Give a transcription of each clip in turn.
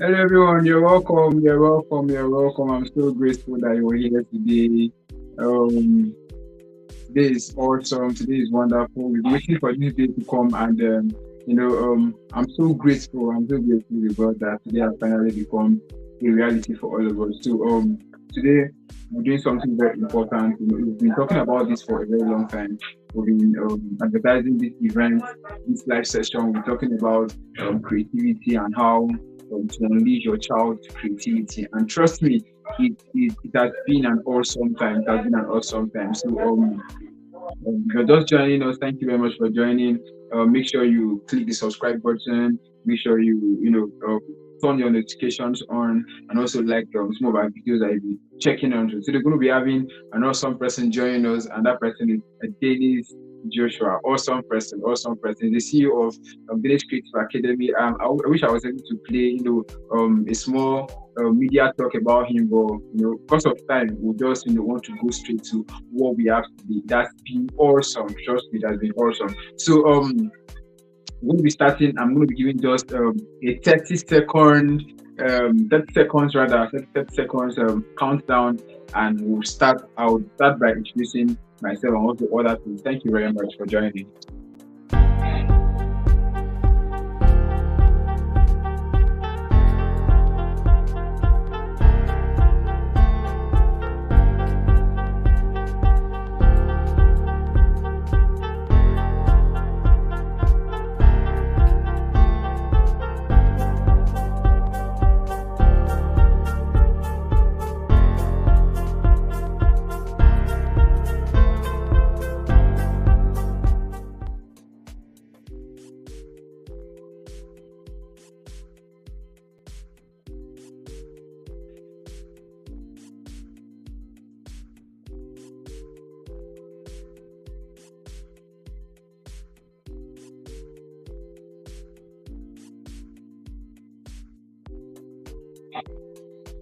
Hello everyone, you're welcome, you're welcome, you're welcome. I'm so grateful that you're here today. Um, Today is awesome, today is wonderful. We've been waiting for this day to come, and I'm so grateful. I'm so grateful about that today has finally become a reality for all of us. Today we're doing something very important. We've been talking about this for a very long time. We've been advertising this event, this live session. We're talking about creativity and how to unleash your child's creativity. And trust me, it has been an awesome time. It has been an awesome time. If you're just joining us, thank you very much for joining. Make sure you click the subscribe button. Make sure you turn your notifications on, and also like some of our videos that you'll be checking on. So they're going to be having an awesome person joining us, and that person is Dennis Joshua. Awesome person, awesome person. The CEO of Village Creative Academy. I wish I was able to play, a small media talk about him, but because of time, we just want to go straight to what we have today. That's been awesome. Trust me, that's been awesome. I'm going to be starting. I'm going to be giving just a 30 seconds rather, 30 seconds countdown, and we'll start. I'll start by introducing myself and also other things. Thank you very much for joining.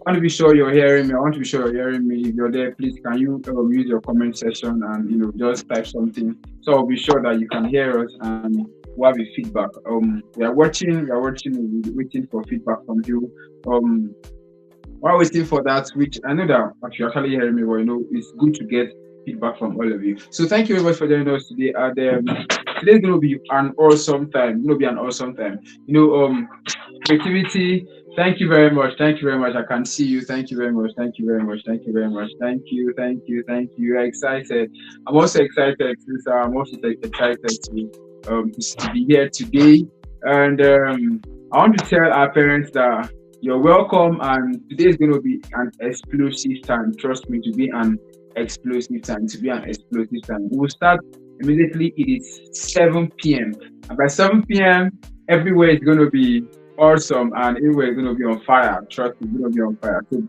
I want to be sure you're hearing me. I want to be sure you're hearing me. If you're there, please can you use your comment section and just type something, so I'll be sure that you can hear us and we'll have a feedback. We're waiting for feedback from you. While waiting for that, which I know that you're actually hearing me, but it's good to get feedback from all of you. So thank you very much for joining us today. And today's gonna be an awesome time. It's gonna be an awesome time. Creativity. Thank you very much. Thank you very much. I can see you. Thank you very much. Thank you very much. Thank you very much. Thank you. Thank you. Thank you. You're excited. I'm also excited. I'm also excited to be here today. And I want to tell our parents that you're welcome. And today is going to be an explosive time. Trust me, to be an explosive time. To be an explosive time. We'll start immediately. It is 7 p.m. And by 7 p.m., everywhere is going to be awesome, and everywhere is going to be on fire. Trust me, it's going to be on fire. So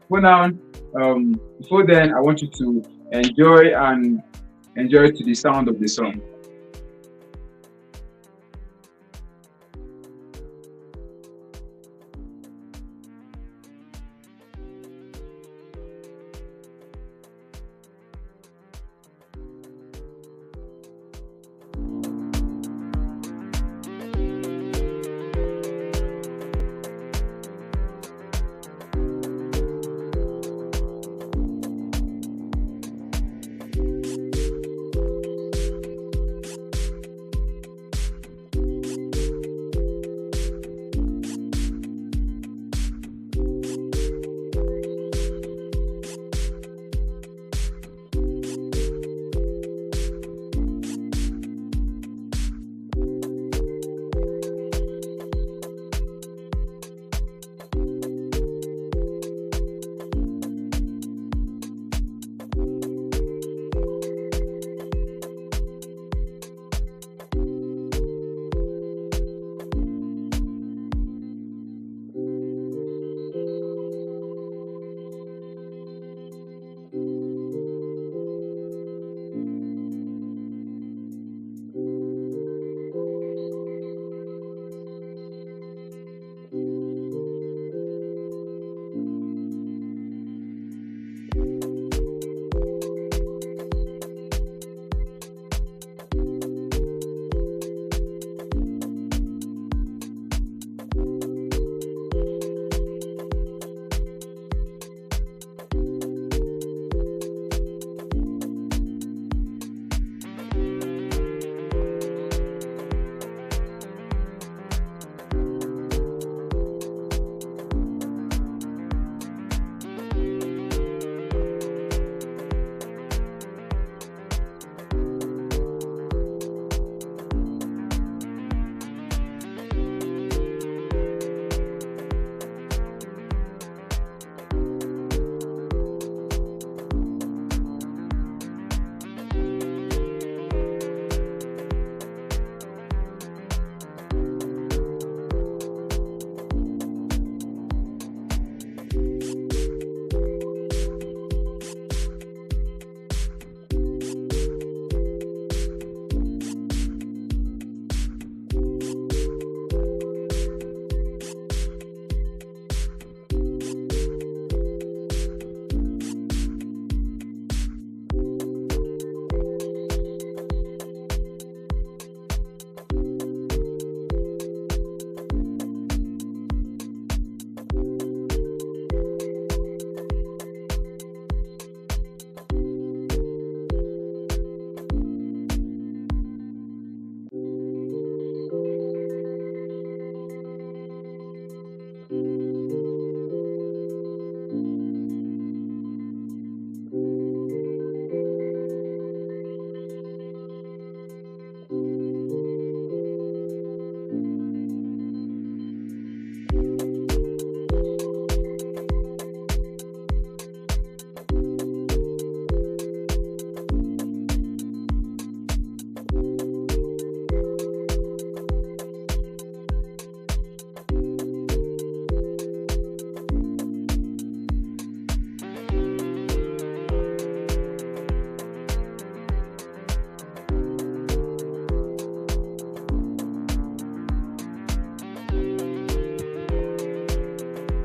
before then, I want you to enjoy to the sound of the song.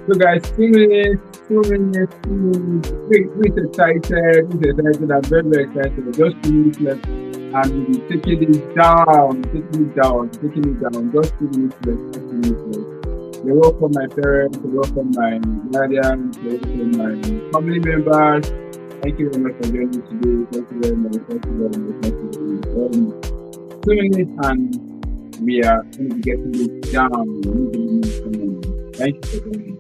So guys, 2 minutes, 2 minutes, 2 minutes. Wait, excited, who's excited, I'm very, very excited. Just 2 minutes left and we'll be taking it down, taking it down, taking it down. Just 2 minutes left, 2 minutes left. You're welcome, my parents, you're welcome, my guardians, you're welcome, my family members. Thank you very much for joining me today. Thank you very much, thank you very much, thank you very much. 2 minutes and we are going to be getting it down. Thank you for joining.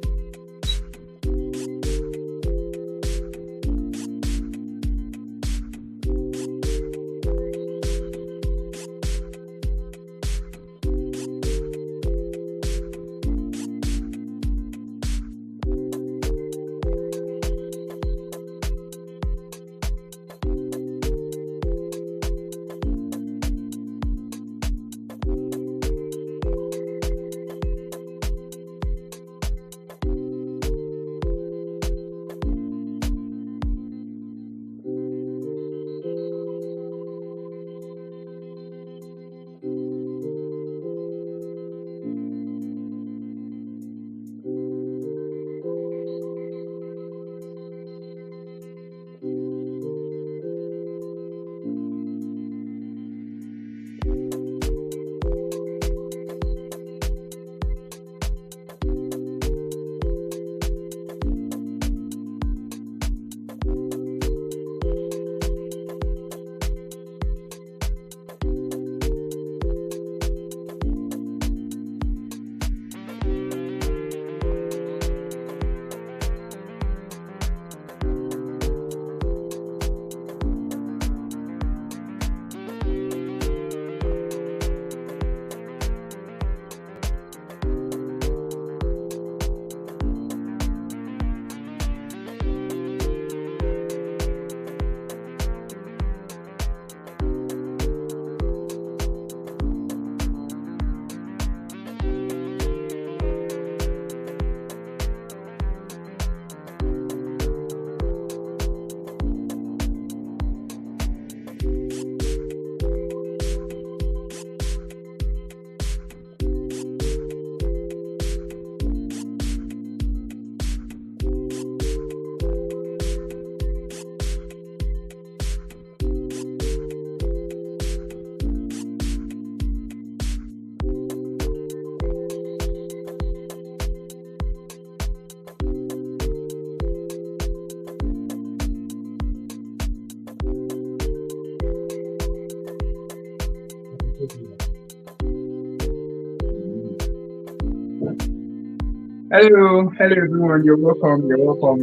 Hello, hello everyone. You're welcome. You're welcome.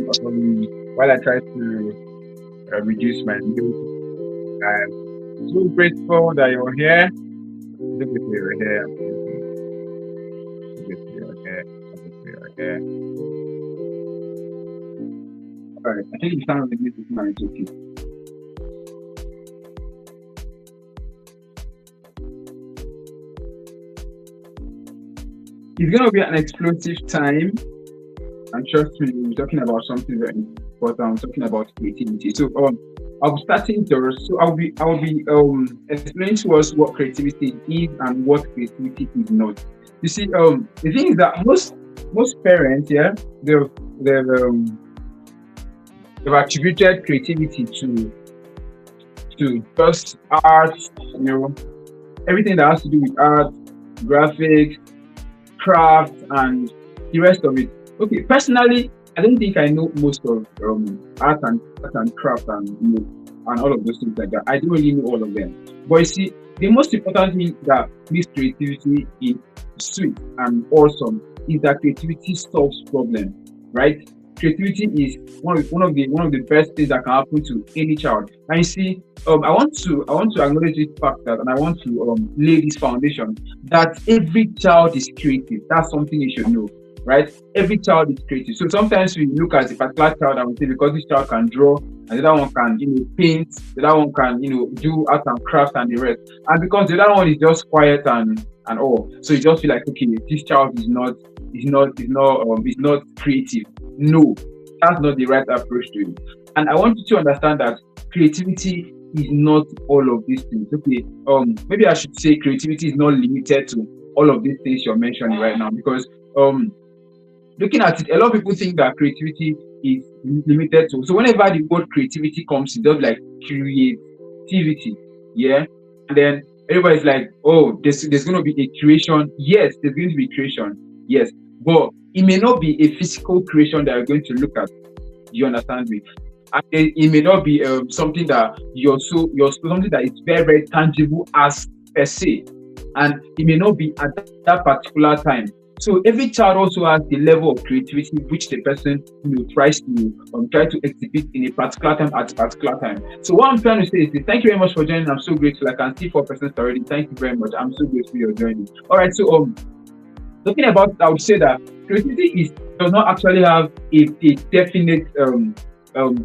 While I try to reduce my mute, I'm so grateful that you're here. So grateful you're here. So grateful you're here. So grateful you're here. All right. I think the sound of the music now is okay. It's gonna be an explosive time. And trust me, we're talking about something very important. I'm talking about creativity. So I'll be starting there. So I'll be explaining to us what creativity is and what creativity is not. You see, the thing is that most parents, yeah, they've they've attributed creativity to just art, everything that has to do with art, graphics, craft, and the rest of it. Okay, personally, I don't think I know most of art and craft and and all of those things like that. I don't really know all of them. But you see, the most important thing that makes creativity is sweet and awesome is that creativity solves problems, right? Creativity is one of the best things that can happen to any child. And you see, I want to acknowledge this fact that, and I want to lay this foundation that every child is creative. That's something you should know, right? Every child is creative. So sometimes we look at a particular child and we say because this child can draw, and the other one can paint, the other one can do art and craft and the rest, and because the other one is just quiet and all, so you just feel like, okay, this child is not creative. No, that's not the right approach to it. And I want you to understand that creativity is not all of these things. Okay, maybe I should say creativity is not limited to all of these things you're mentioning right now, because looking at it, a lot of people think that creativity is limited to. So whenever the word creativity comes, it does like creativity, yeah. And then everybody's like, oh, there's going to be a creation. Yes, there's going to be creation. Yes, but it may not be a physical creation that you're going to look at. You understand me? And it may not be something that you're something that is very very tangible as per se, and it may not be at that particular time. So every child also has the level of creativity which the person try to exhibit in a particular time at a particular time. So what I'm trying to say is this, thank you very much for joining. I'm so grateful. I can see 4% already. Thank you very much. I'm so grateful you're joining. All right. So talking about, I would say that creativity does not actually have a definite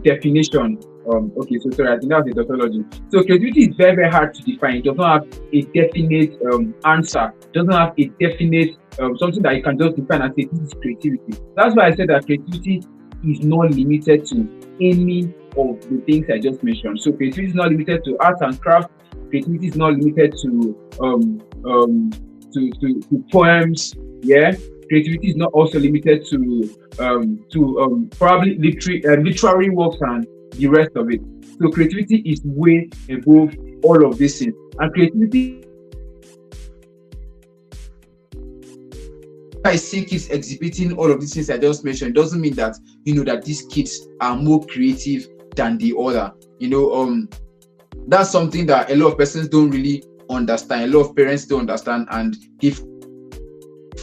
definition. Okay, so sorry, I think that was a tautology. So creativity is very, very hard to define. It does not have a definite answer. It doesn't have a definite something that you can just define and say this is creativity. That's why I said that creativity is not limited to any of the things I just mentioned. So creativity is not limited to art and craft. Creativity is not limited to poems. Yeah, creativity is not also limited to probably literary works and the rest of it. So creativity is way above all of these things. And creativity, I see kids exhibiting all of these things I just mentioned, doesn't mean that that these kids are more creative than the other. That's something that a lot of persons don't really understand. A lot of parents don't understand, and they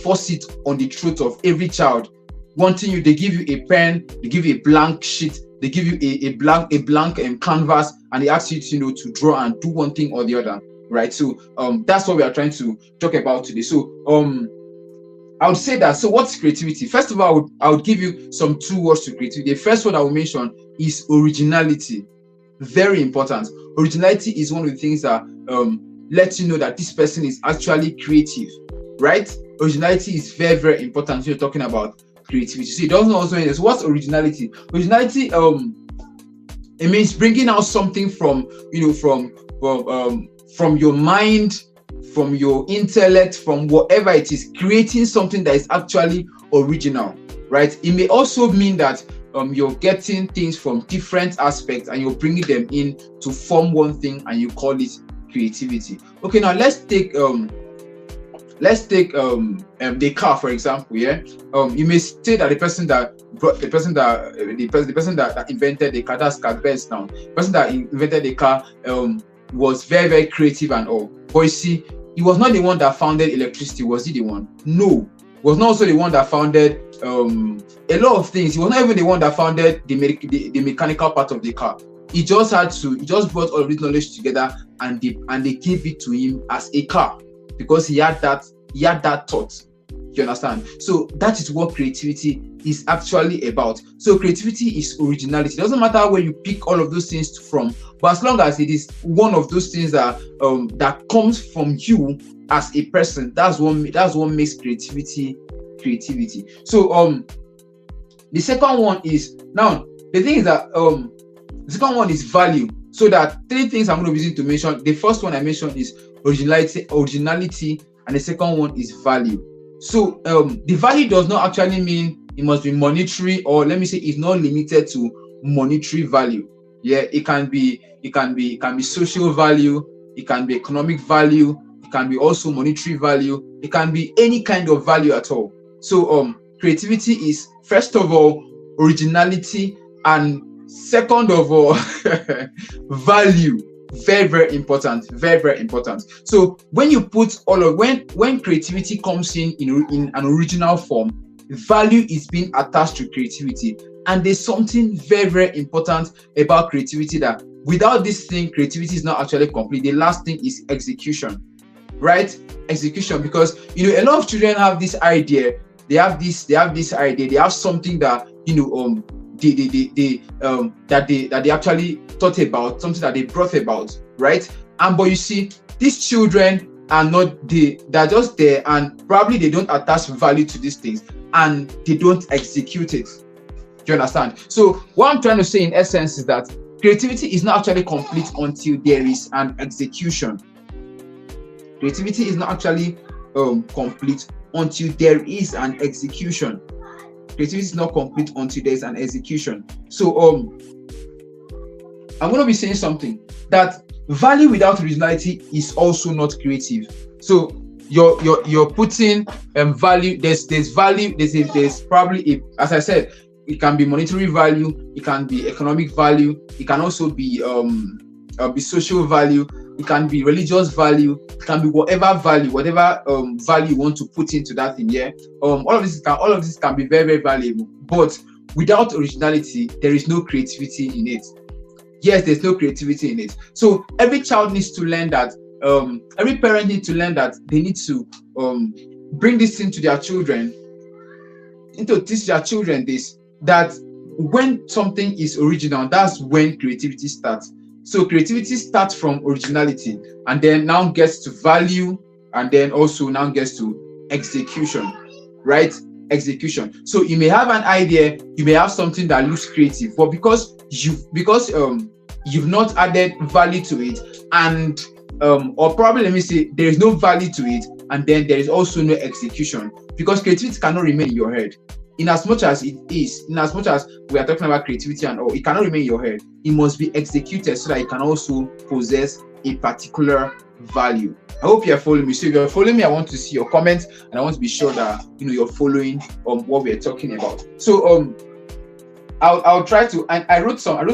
force it on the truth of every child. Wanting you, they give you a pen, they give you a blank sheet, they give you a blank canvas, and they ask you to draw and do one thing or the other, right? So that's what we are trying to talk about today. So I would say that. So what's creativity? First of all, I would give you some 2 words to creativity. The first word I will mention is originality. Very important. Originality is one of the things that lets you know that this person is actually creative, right? Originality is very, very important when you're talking about creativity. So it doesn't also mean this. What's originality? Originality, it means bringing out something from your mind, from your intellect, from whatever it is, creating something that is actually original, right? It may also mean that you're getting things from different aspects and you're bringing them in to form one thing, and you call it creativity. Okay, now let's take the car, for example. Yeah, you may say that the person that invented the car, that's car Benz now. The person that invented the car was very, very creative and all. But you see, he was not the one that founded electricity. Was he the one? No. He was not also the one that founded a lot of things. He was not even the one that founded the mechanical part of the car. He just brought all of this knowledge together, and they gave it to him as a car, because he had that thought. You understand? So that is what creativity is actually about. So creativity is originality. It doesn't matter where you pick all of those things from, but as long as it is one of those things that comes from you as a person, that's what makes creativity. So the second one is, now the thing is that the second one is value. So that 3 things I'm going to be using to mention. The first one I mentioned is originality, and the second one is value. So the value does not actually mean it must be monetary, or let me say it's not limited to monetary value. Yeah, it can be social value, it can be economic value, it can be also monetary value, it can be any kind of value at all. So creativity is, first of all, originality, and second of all, value. Very, very important. Very, very important. So when you put when creativity comes in an original form, value is being attached to creativity. And there's something very, very important about creativity, that without this thing, creativity is not actually complete. The last thing is execution, right? Execution, because a lot of children have this idea. They have this idea. They have something that that they actually thought about, something that they brought about, right? But you see, these children are they're just there, and probably they don't attach value to these things, and they don't execute it. Do you understand? So what I'm trying to say in essence is that creativity is not actually complete until there is an execution. Creativity is not actually complete until there is an execution. Creativity is not complete until there's an execution. So I'm going to be saying something that value without originality is also not creative. So you're putting value. There's value. There's probably as I said, it can be monetary value, it can be economic value, it can also be social value, it can be religious value, it can be whatever value you want to put into that thing. Yeah, all of this can be very, very valuable. But without originality, there is no creativity in it. Yes, there's no creativity in it. So every child needs to learn that. Every parent needs to learn that they need to bring this into their children, into teach their children this, that when something is original, that's when creativity starts. So creativity starts from originality and then now gets to value and then also now gets to execution, right? Execution. So you may have an idea, you may have something that looks creative, but because you've not added value to it, and or probably let me say there is no value to it, and then there is also no execution, because creativity cannot remain in your head. In as much as we are talking about creativity and all, it cannot remain in your head. It must be executed so that it can also possess a particular value. I hope you're following me. So if you're following me, I want to see your comments and I want to be sure that you're following what we're talking about. So I'll try to, and I wrote some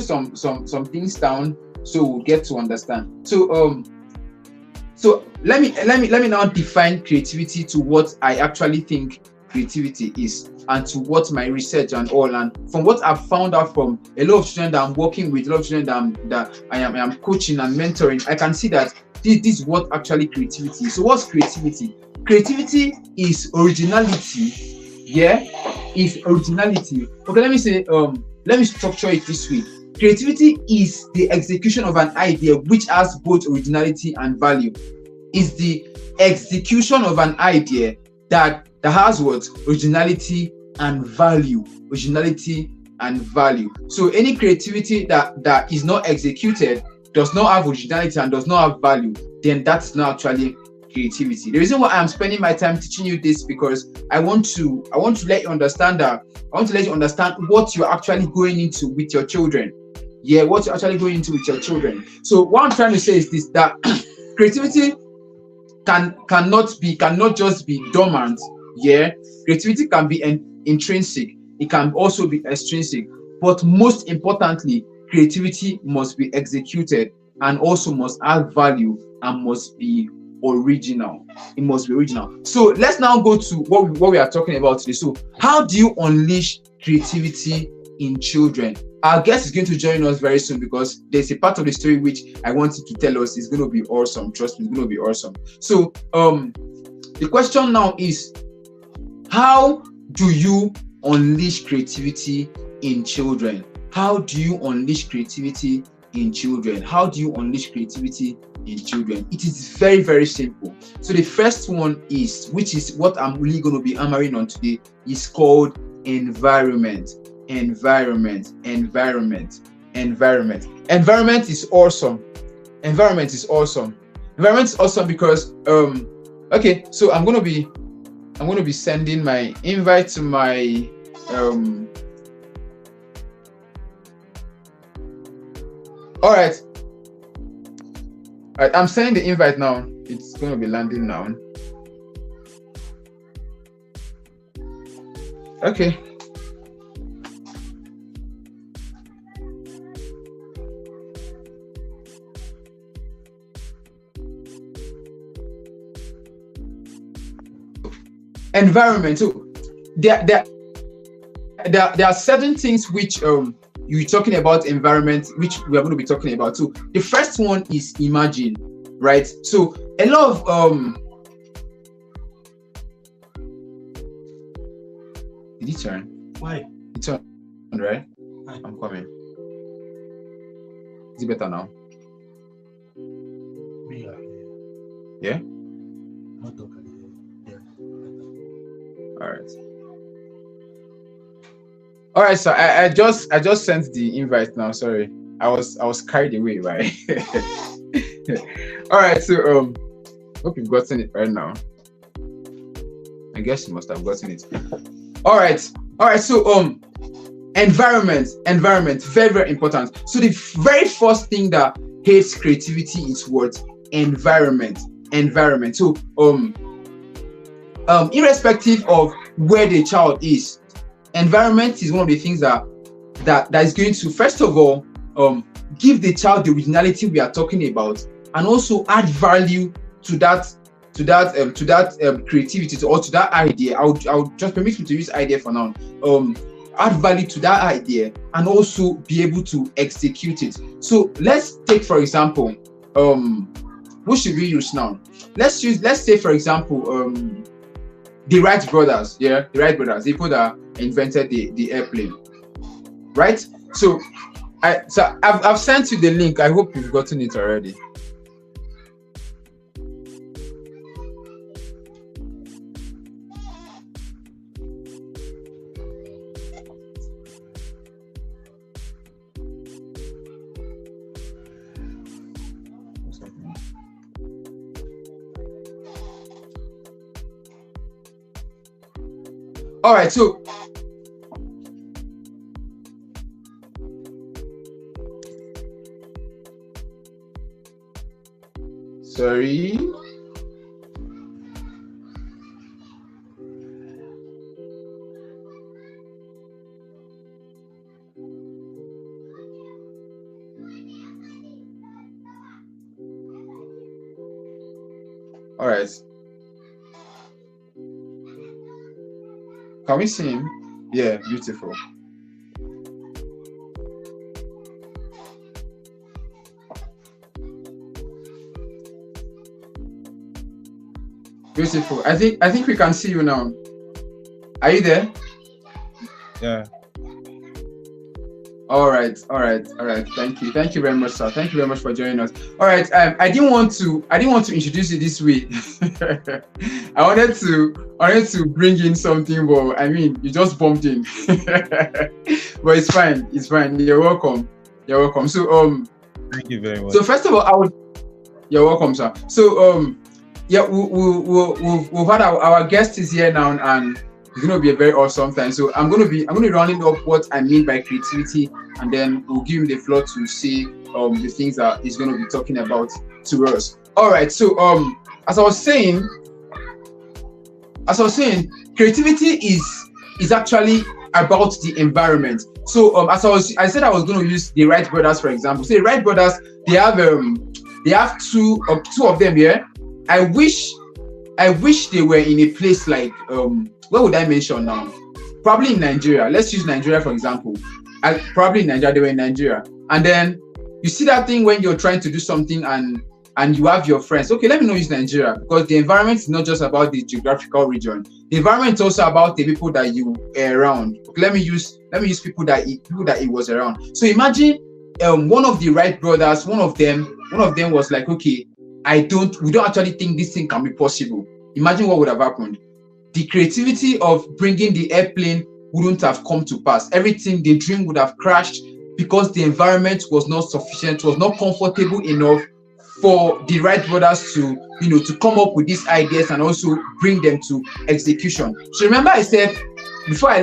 things down so we'll get to understand. So let me now define creativity to what I actually think creativity is, and to what my research and all, and from what I've found out from a lot of children that I'm working with, a lot of children that I am coaching and mentoring, I can see that this is what actually creativity is. So what's creativity? Creativity is originality. Yeah, is originality. Okay, let me structure it this way. Creativity is the execution of an idea which has both originality and value. Is the execution of an idea that has what? Originality and value. Originality and value. So any creativity that is not executed, does not have originality and does not have value, then that's not actually creativity. The reason why I'm spending my time teaching you this, because I want to let you understand that. I want to let you understand what you're actually going into with your children. Yeah, what you're actually going into with your children. So what I'm trying to say is this, that creativity cannot just be dormant. Yeah, creativity can be intrinsic, it can also be extrinsic, but most importantly, creativity must be executed and also must add value and must be original. It must be original. So let's now go to what we are talking about today. So how do you unleash creativity in children? Our guest is going to join us very soon, because there's a part of the story which I wanted to tell us. Is going to be awesome. Trust me, it's going to be awesome. So the question now is, how do you unleash creativity in children? How do you unleash creativity in children? How do you unleash creativity in children? It is very, very simple. So the first one is, which is what I'm really going to be hammering on today, is called environment. Environment is awesome. Environment is awesome because okay, so I'm going to be sending my invite to my all right, I'm sending the invite now. It's going to be landing now. Okay. Environment. So there are certain things which you're talking about environment, which we are going to be talking about. So the first one is imagine, right? So a lot of did it turn? Why? It turned, right? Why? I'm coming. Is it better now? Yeah? Not okay. Yeah. All right, so I just sent the invite now. Sorry, I was carried away, right? All right, so hope you've gotten it right now. I guess you must have gotten it. All right, All right, so environment, very very important. So the very first thing that hates creativity is what? Environment. So irrespective of where the child is, environment is one of the things that is going to, first of all, give the child the originality we are talking about, and also add value to that creativity, or to that idea. I'll just permit me to use idea for now. Add value to that idea and also be able to execute it. So let's take, for example, what should we use now? Let's say, for example, the Wright brothers. Yeah, the Wright brothers, people that invented the airplane, right? So I've sent you the link. I hope you've gotten it already. All right, so sorry. All right. Can we see him? Yeah, beautiful. Beautiful. I think we can see you now. Are you there? Yeah. All right. Thank you very much, sir. Thank you very much for joining us. All right. I didn't want to introduce you this way. I wanted to bring in something, but I mean, you just bumped in. But it's fine. You're welcome. So Thank you very much. so first of all, you're welcome, sir. So yeah, we've had our guest is here now, and it's going to be a very awesome time. So I'm going to be rounding up what I mean by creativity, and then we'll give him the floor to see the things that he's going to be talking about to us. All right. So as I was saying, creativity is actually about the environment. So I said I was going to use the Wright brothers, for example. So the Wright brothers, they have two of them here. I wish they were in a place like where would I mention now? Probably in Nigeria. Let's use Nigeria for example. Probably in Nigeria, they were in Nigeria. And then you see that thing when you're trying to do something and you have your friends. Okay, let me not use Nigeria, because the environment is not just about the geographical region. The environment is also about the people that you are around. Okay, let me use people that he was around. So imagine one of the Wright brothers, one of them was like, okay, we don't actually think this thing can be possible. Imagine what would have happened. The creativity of bringing the airplane wouldn't have come to pass. Everything, the dream would have crashed, because the environment was not sufficient, was not comfortable enough for the Wright brothers to come up with these ideas and also bring them to execution. So remember, I said before I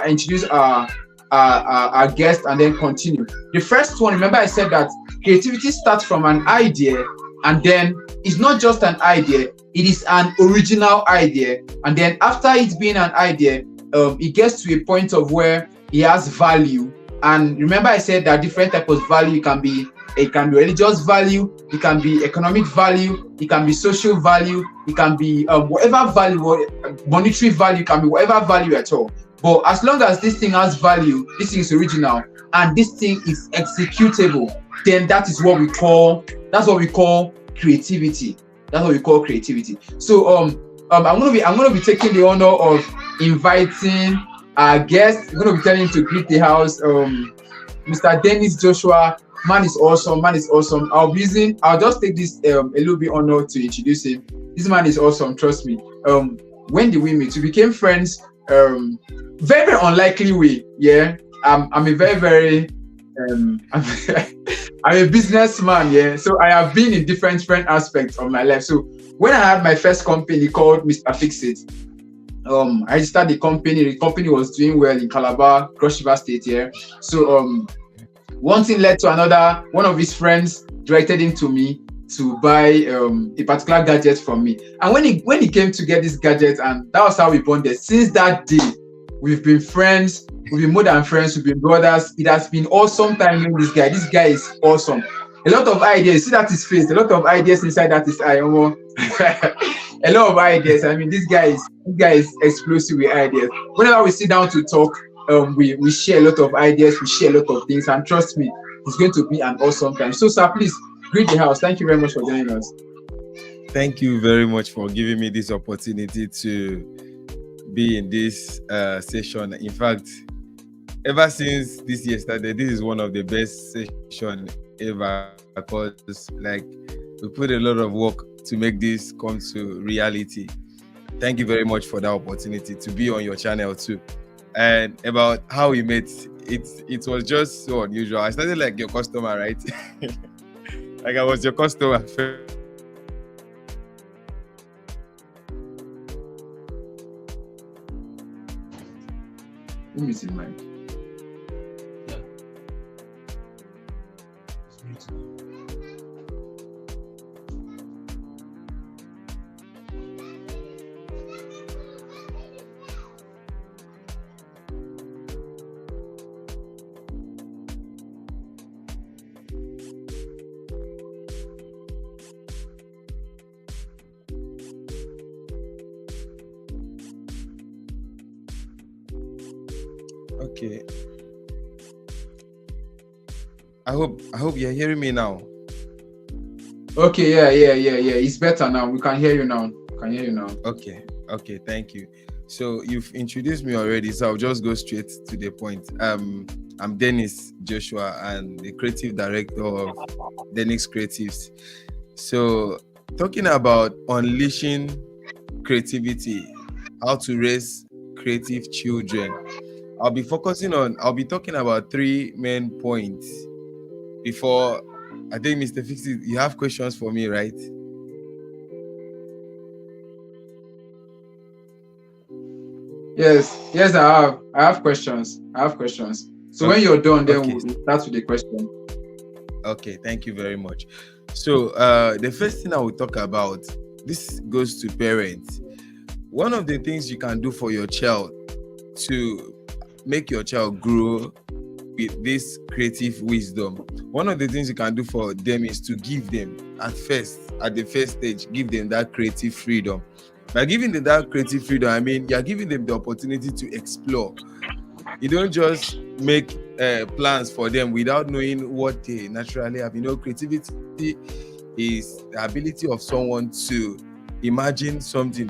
introduce our guest and then continue. The first one, remember I said that creativity starts from an idea, and then it's not just an idea, it is an original idea. And then after it's been an idea, it gets to a point of where it has value. And remember I said that different types of value. It can be religious value, it can be economic value, it can be social value, it can be whatever value, monetary value, it can be whatever value at all. But as long as this thing has value, this thing is original, and this thing is executable, then that's what we call creativity. That's what we call creativity. So I'm gonna be taking the honor of inviting our guest. I'm gonna be telling him to greet the house. Mr. Dennis Joshua. Man is awesome. I'll just take this a little bit honor to introduce him. This man is awesome, trust me. When did we meet? We became friends. Very, very unlikely way. Yeah. I'm a very I'm a businessman, yeah. So I have been in different aspects of my life. So when I had my first company called Mr. Fix It, I registered the company. The company was doing well in Calabar, Cross River State here. So one thing led to another. One of his friends directed him to me to buy a particular gadget from me. And when he came to get this gadget, and that was how we bonded. Since that day, we've been friends. We've been more than friends. We've been brothers. It has been awesome time knowing this guy. This guy is awesome. A lot of ideas. See that his face. A lot of ideas inside that his eye. A lot of ideas. I mean, this guy is explosive with ideas. Whenever we sit down to talk, we share a lot of ideas. We share a lot of things. And trust me, it's going to be an awesome time. So, sir, please greet the house. Thank you very much for joining us. Thank you very much for giving me this opportunity to be in this session. In fact, ever since this year started, this is one of the best sessions ever, because like we put a lot of work to make this come to reality. Thank you very much for that opportunity to be on your channel too. And about how we met, it was just so unusual. I started like your customer, right? Like I was your customer. Let me see mine. Yeah. It's great. Okay. I hope you're hearing me now. Okay, yeah. It's better now. We can hear you now. Okay, thank you. So you've introduced me already, so I'll just go straight to the point. I'm Dennis Joshua, and the creative director of Dennis Creatives. So talking about unleashing creativity, how to raise creative children. I'll be talking about three main points before. I think Mr. Fixit, you have questions for me, right? Yes, I have questions. So when you're done, then Okay. we'll start with the question. Okay, thank you very much. So the first thing I will talk about, this goes to parents. One of the things you can do for your child to make your child grow with this creative wisdom, one of the things you can do for them is to give them at the first stage, give them that creative freedom. By giving them that creative freedom, I mean you're giving them the opportunity to explore. You don't just make plans for them without knowing what they naturally have. You know, creativity is the ability of someone to imagine something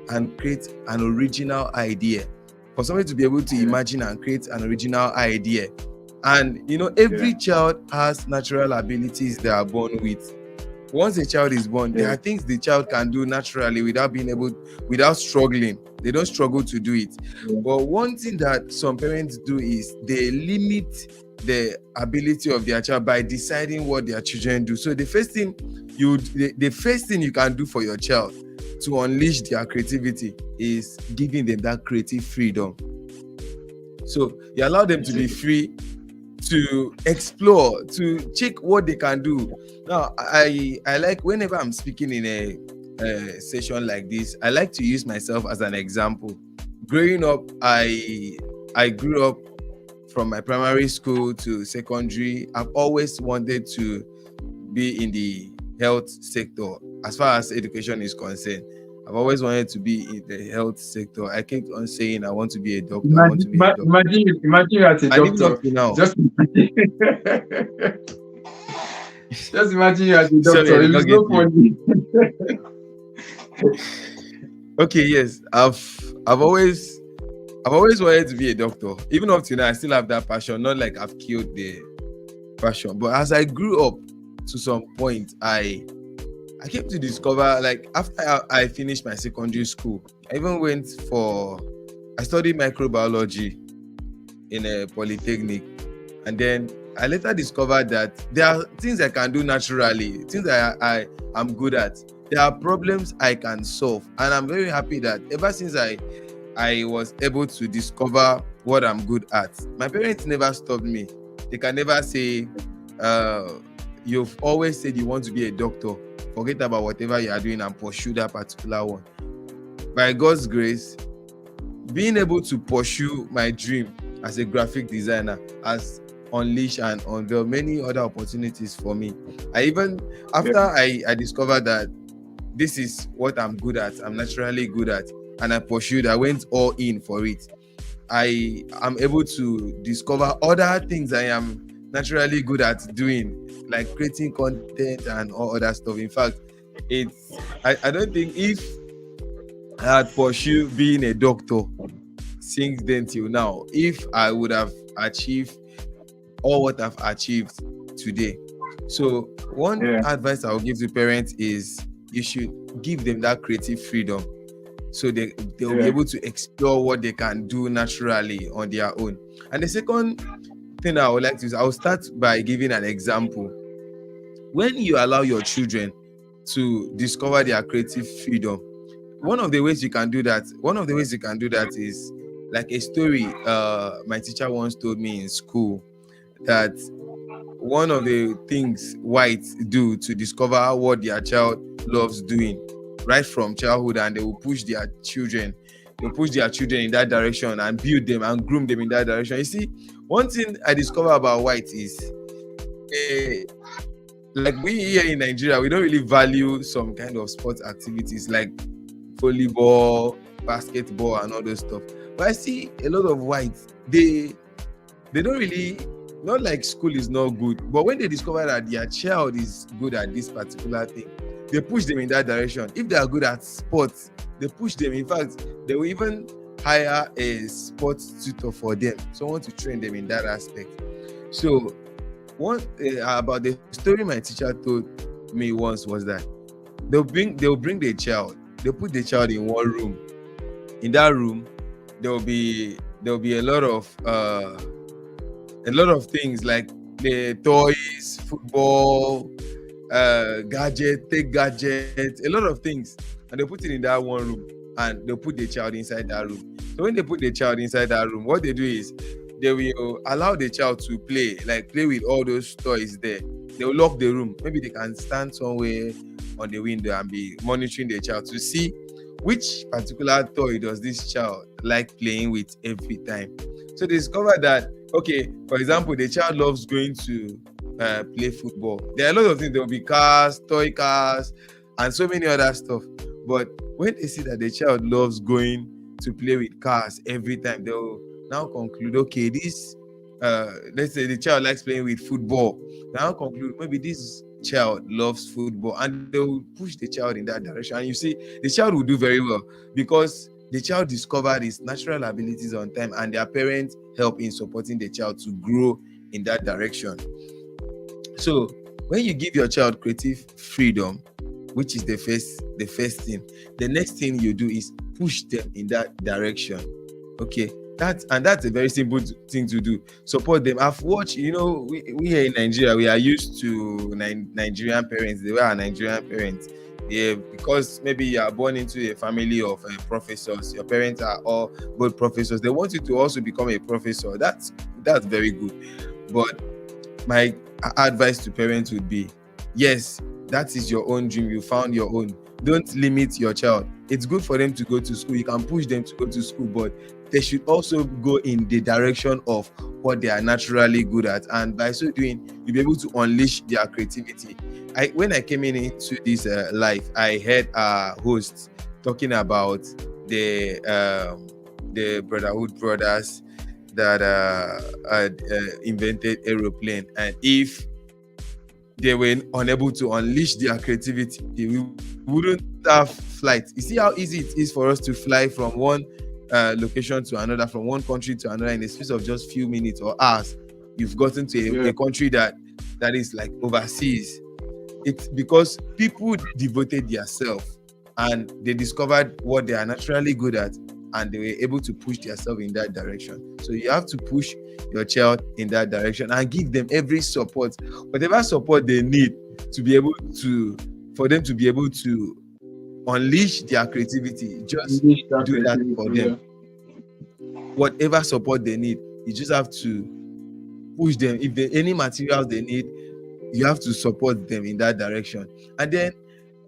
and create an original idea. For somebody to be able to imagine and create an original idea. And you know, every child has natural abilities they are born with. Once a child is born, there are things the child can do naturally without struggling. They don't struggle to do it. But one thing that some parents do is they limit the ability of their child by deciding what their children do. So the first thing you can do for your child to unleash their creativity is giving them that creative freedom. So you allow them to be free to explore, to check what they can do. Now, I like, whenever I'm speaking in a session like this, I like to use myself as an example. Growing up, I grew up from my primary school to secondary. I've always wanted to be in the health sector as far as education is concerned. I've always wanted to be in the health sector. I kept on saying I want to be a doctor. Imagine you as a And even doctor. up to now. Just imagine you as a Sorry, doctor. I did It's not so get funny. Okay, yes. I've always wanted to be a doctor. Even up to now, I still have that passion. Not like I've killed the passion, but as I grew up to some point, I came to discover, like, after I finished my secondary school, I studied microbiology in a polytechnic, and then I later discovered that there are things I can do naturally, things that I'm good at. There are problems I can solve, and I'm very happy that ever since I was able to discover what I'm good at, my parents never stopped me. They can never say, uh, "You've always said you want to be a doctor. Forget about whatever you are doing and pursue that particular one." By God's grace, being able to pursue my dream as a graphic designer has unleashed and unveiled many other opportunities for me. I even, Yeah. after I discovered that this is what I'm good at, I'm naturally good at, and I went all in for it. I am able to discover other things I am naturally good at doing, like creating content and all other stuff. In fact, I don't think if I had pursued being a doctor since then till now, if I would have achieved all what I've achieved today. So one Yeah. advice I will give to parents is you should give them that creative freedom, so they'll be Yeah. able to explore what they can do naturally on their own. And the second thing I would like to is I'll start by giving an example. When you allow your children to discover their creative freedom, one of the ways you can do that is like a story my teacher once told me in school, that one of the things whites do to discover what their child loves doing right from childhood, and they'll push their children in that direction and build them and groom them in that direction. You see, one thing I discover about whites is, eh, like we here in Nigeria, we don't really value some kind of sports activities like volleyball, basketball, and all those stuff. But I see a lot of whites, they don't really, not like school is not good, but when they discover that their child is good at this particular thing, they push them in that direction. If they are good at sports, they push them. In fact, they will even hire a sports tutor for them, someone to train them in that aspect. So one about the story my teacher told me once was that they'll bring the child, they'll put the child in one room. In that room, there'll be a lot of things like the toys, football, gadgets, a lot of things, and they put it in that one room, and they'll put the child inside that room. So when they put the child inside that room, what they do is they will allow the child to play with all those toys there. They'll lock the room. Maybe they can stand somewhere on the window and be monitoring the child to see which particular toy does this child like playing with every time. So they discover that, okay, for example, the child loves going to play football. There are a lot of things. There will be cars, toy cars, and so many other stuff. But when they see that the child loves going to play with cars every time, they will now conclude, okay, this let's say the child likes playing with football. Now conclude, maybe this child loves football, and they will push the child in that direction. And you see, the child will do very well because the child discovered his natural abilities on time, and their parents help in supporting the child to grow in that direction. So when you give your child creative freedom, which is the first thing, the next thing you do is push them in that direction. Okay, that's a very simple thing to do. Support them. I've watched, we here in Nigeria, we are used to Nigerian parents. They were Nigerian parents. Yeah, because maybe you are born into a family of professors. Your parents are all both professors. They want you to also become a professor. That's very good. But my advice to parents would be, yes, that is your own dream. You found your own. Don't limit your child. It's good for them to go to school. You can push them to go to school, but they should also go in the direction of what they are naturally good at. And by so doing, you'll be able to unleash their creativity. When I came into this life, I heard a host talking about the Brotherhood brothers that had invented aeroplane, and if they were unable to unleash their creativity, we wouldn't have flights. You see how easy it is for us to fly from one location to another, from one country to another in the space of just few minutes or hours. You've gotten to a country that is like overseas. It's because people devoted themselves and they discovered what they are naturally good at, and they were able to push themselves in that direction. So you have to push your child in that direction and give them every support, whatever support they need to be able to for them to be able to unleash their creativity. Just English that do that for creativity, them. Whatever support they need, you just have to push them. If there any materials they need, you have to support them in that direction. And then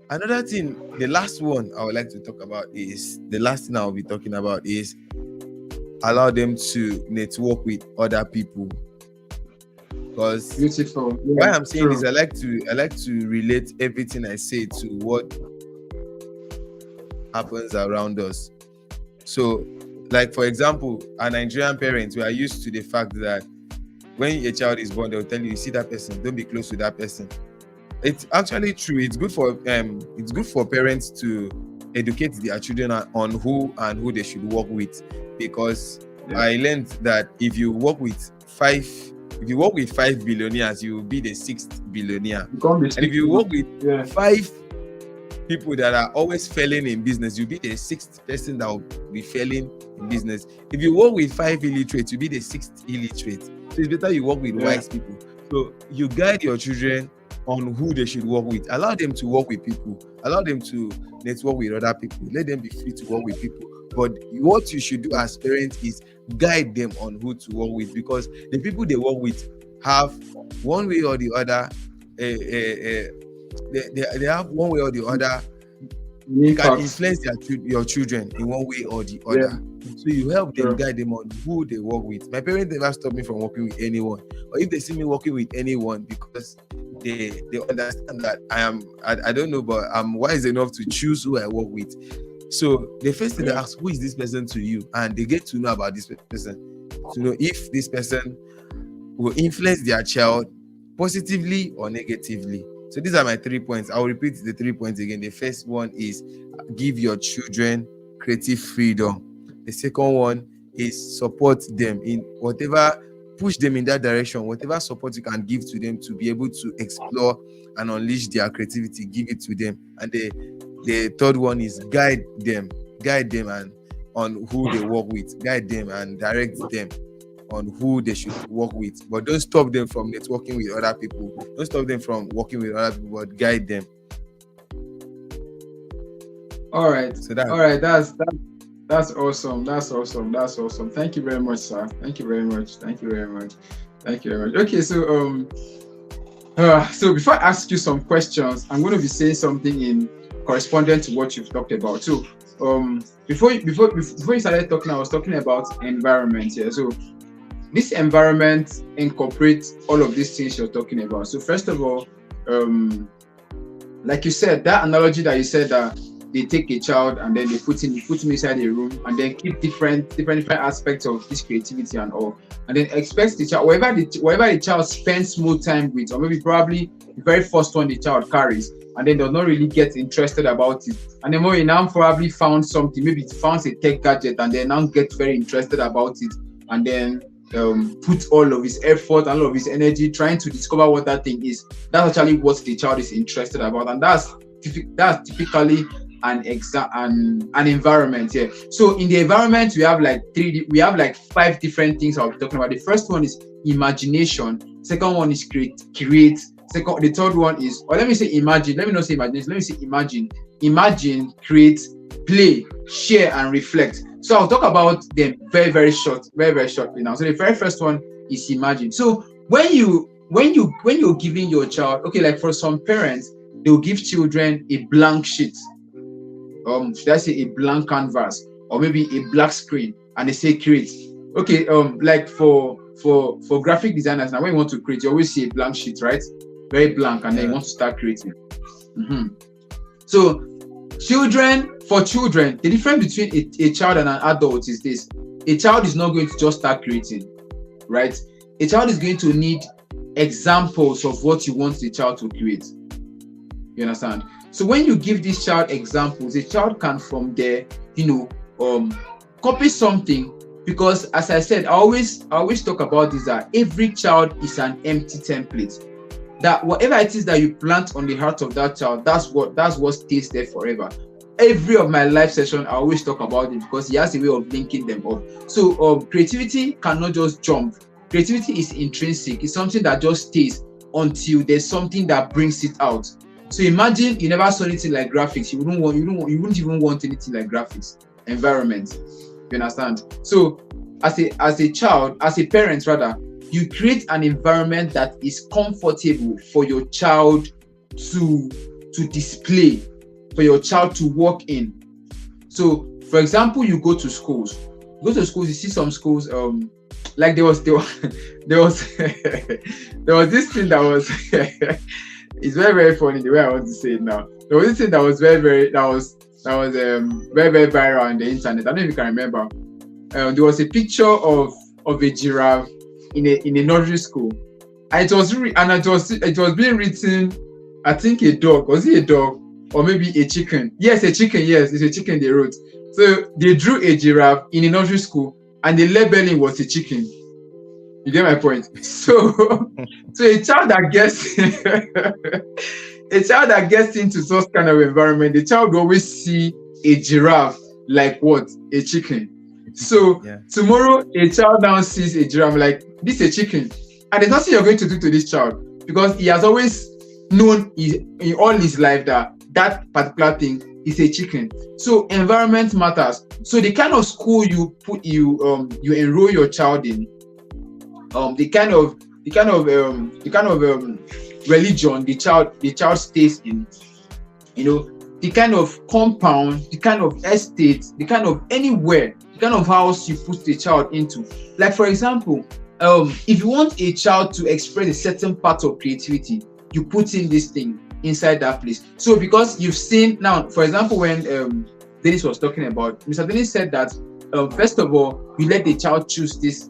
another thing, the last one I would like to talk about is the last thing I'll be talking about is allow them to network with other people. Because Beautiful. why Yeah, I'm saying true. is I like to relate everything I say to what happens around us. So, like for example, our Nigerian parents, we are used to the fact that when a child is born, they'll tell you, see that person, don't be close to that person. It's actually true. It's good for parents to educate their children on who they should work with, because Yeah. I learned that if you work with five billionaires, you will be the sixth billionaire. Become the And if you work with yeah, 5 people that are always failing in business, you'll be the 6th person that will be failing in business. If you work with 5 illiterates, you'll be the 6th illiterate. So it's better you work with Yeah. wise people. So you guide your children on who they should work with. Allow them to work with people. Allow them to network with other people. Let them be free to work with people. But what you should do as parents is guide them on who to work with, because the people they work with have one way or the other, they have one way or the other unique can facts. influence your children in one way or the other. So you help them, Sure. guide them on who they work with. My parents never stop me from working with anyone, or if they see me working with anyone, because they understand that I don't know, but I'm wise enough to choose who I work with. So the first thing they Yeah. ask, who is this person to you? And they get to know about this person, to know if this person will influence their child positively or negatively. So these are my 3 points. I'll repeat the 3 points again. The first one is give your children creative freedom. The second one is support them in whatever, push them in that direction, whatever support you can give to them to be able to explore and unleash their creativity, give it to them. And the third one is guide them and on who they work with, guide them and direct them on who they should work with. But don't stop them from networking with other people. Don't stop them from working with other people, but guide them. All right. So that All right. That's awesome. That's awesome. That's awesome. Thank you very much, sir. Thank you very much. Thank you very much. Thank you very much. Okay, so before I ask you some questions, I'm going to be saying something in correspondent to what you've talked about. So before you started talking, I was talking about environment here. So this environment incorporates all of these things you're talking about. So first of all, like you said, that analogy that you said that they take a child and then they put him inside a room and then keep different aspects of this creativity and all, and then expect the child, wherever the child spends more time with, or maybe probably the very first one the child carries, and then does not really get interested about it, and then when he now probably found something, maybe it found a tech gadget, and then now get very interested about it, and then put all of his effort and all of his energy trying to discover what that thing is. That's actually what the child is interested about, and that's typically an environment here. So in the environment, we have like 5 different things I'll be talking about. The first one is imagination. Second one is create. The third one is, or let me say imagine. Let me not say imagination. Let me say imagine. Imagine, create, play, share, and reflect. So I'll talk about them very shortly now. So the very first one is imagine. So when you're giving your child, okay, like for some parents, they'll give children a blank sheet. Should I say a blank canvas, or maybe a black screen, and they say create. Okay, like for graphic designers, now when you want to create, you always see a blank sheet, right? Very blank, and then you want to start creating. So for children, the difference between a child and an adult is this: a child is not going to just start creating, right? A child is going to need examples of what you want the child to create. You understand? So when you give this child examples, the child can from there, copy something, because as I said, I always talk about this, that every child is an empty template. That whatever it is that you plant on the heart of that child, that's what stays there forever. Every of my live session, I always talk about it because he has a way of linking them up. So creativity cannot just jump. Creativity is intrinsic. It's something that just stays until there's something that brings it out. So imagine you never saw anything like graphics. You wouldn't even want anything like graphics environment. You understand? So as a child, as a parent rather, you create an environment that is comfortable for your child to display, for your child to work in. So for example, you go to schools, you see some schools, like there was there was this thing that was it's very, very funny the way I want to say it now. There was this thing that was very very viral on the internet. I don't know if you can remember. There was a picture of a giraffe in a nursery school, and it was being written, I think a dog. Was it a dog or maybe a chicken? Yes, a chicken. Yes, it's a chicken they wrote. So they drew a giraffe in a nursery school, and the labeling was a chicken. You get my point? So a child that gets into such kind of environment, the child will always see a giraffe like what? A chicken. So tomorrow a child now sees a giraffe like this is a chicken, and there's nothing you're going to do to this child because he has always known in all his life that particular thing is a chicken. So environment matters. So the kind of school you enroll your child in, the kind of religion the child stays in, the kind of compound, the kind of estate, the kind of anywhere, the kind of house you put the child into. Like for example, if you want a child to express a certain part of creativity, you put in this thing inside that place. So because you've seen now, for example, when Dennis was talking about, Mr. Dennis said that first of all, you let the child choose this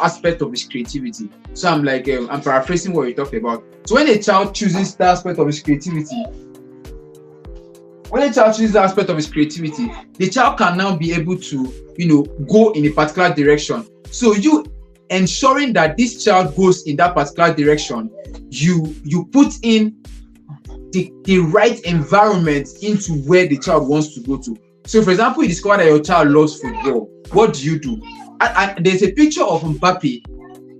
aspect of his creativity. So I'm like, I'm paraphrasing what you talked about. So when a child chooses that aspect of his creativity, the child can now be able to, go in a particular direction. So you ensuring that this child goes in that particular direction, you put in the right environment into where the child wants to go to. So for example, you discover that your child loves football. What do you do? And there's a picture of Mbappe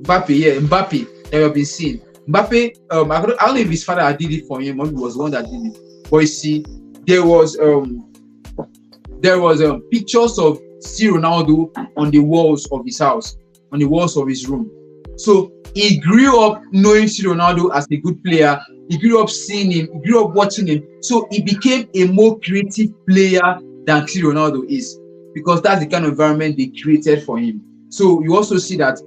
that you have been seeing. Mbappe, I don't know if his father did it for him or he was the one that did it. But you see, there was pictures of C. Ronaldo on the walls of his house, on the walls of his room. So he grew up knowing C. Ronaldo as a good player. He grew up seeing him. He grew up watching him. So he became a more creative player than C. Ronaldo is, because that's the kind of environment they created for him. So you also see that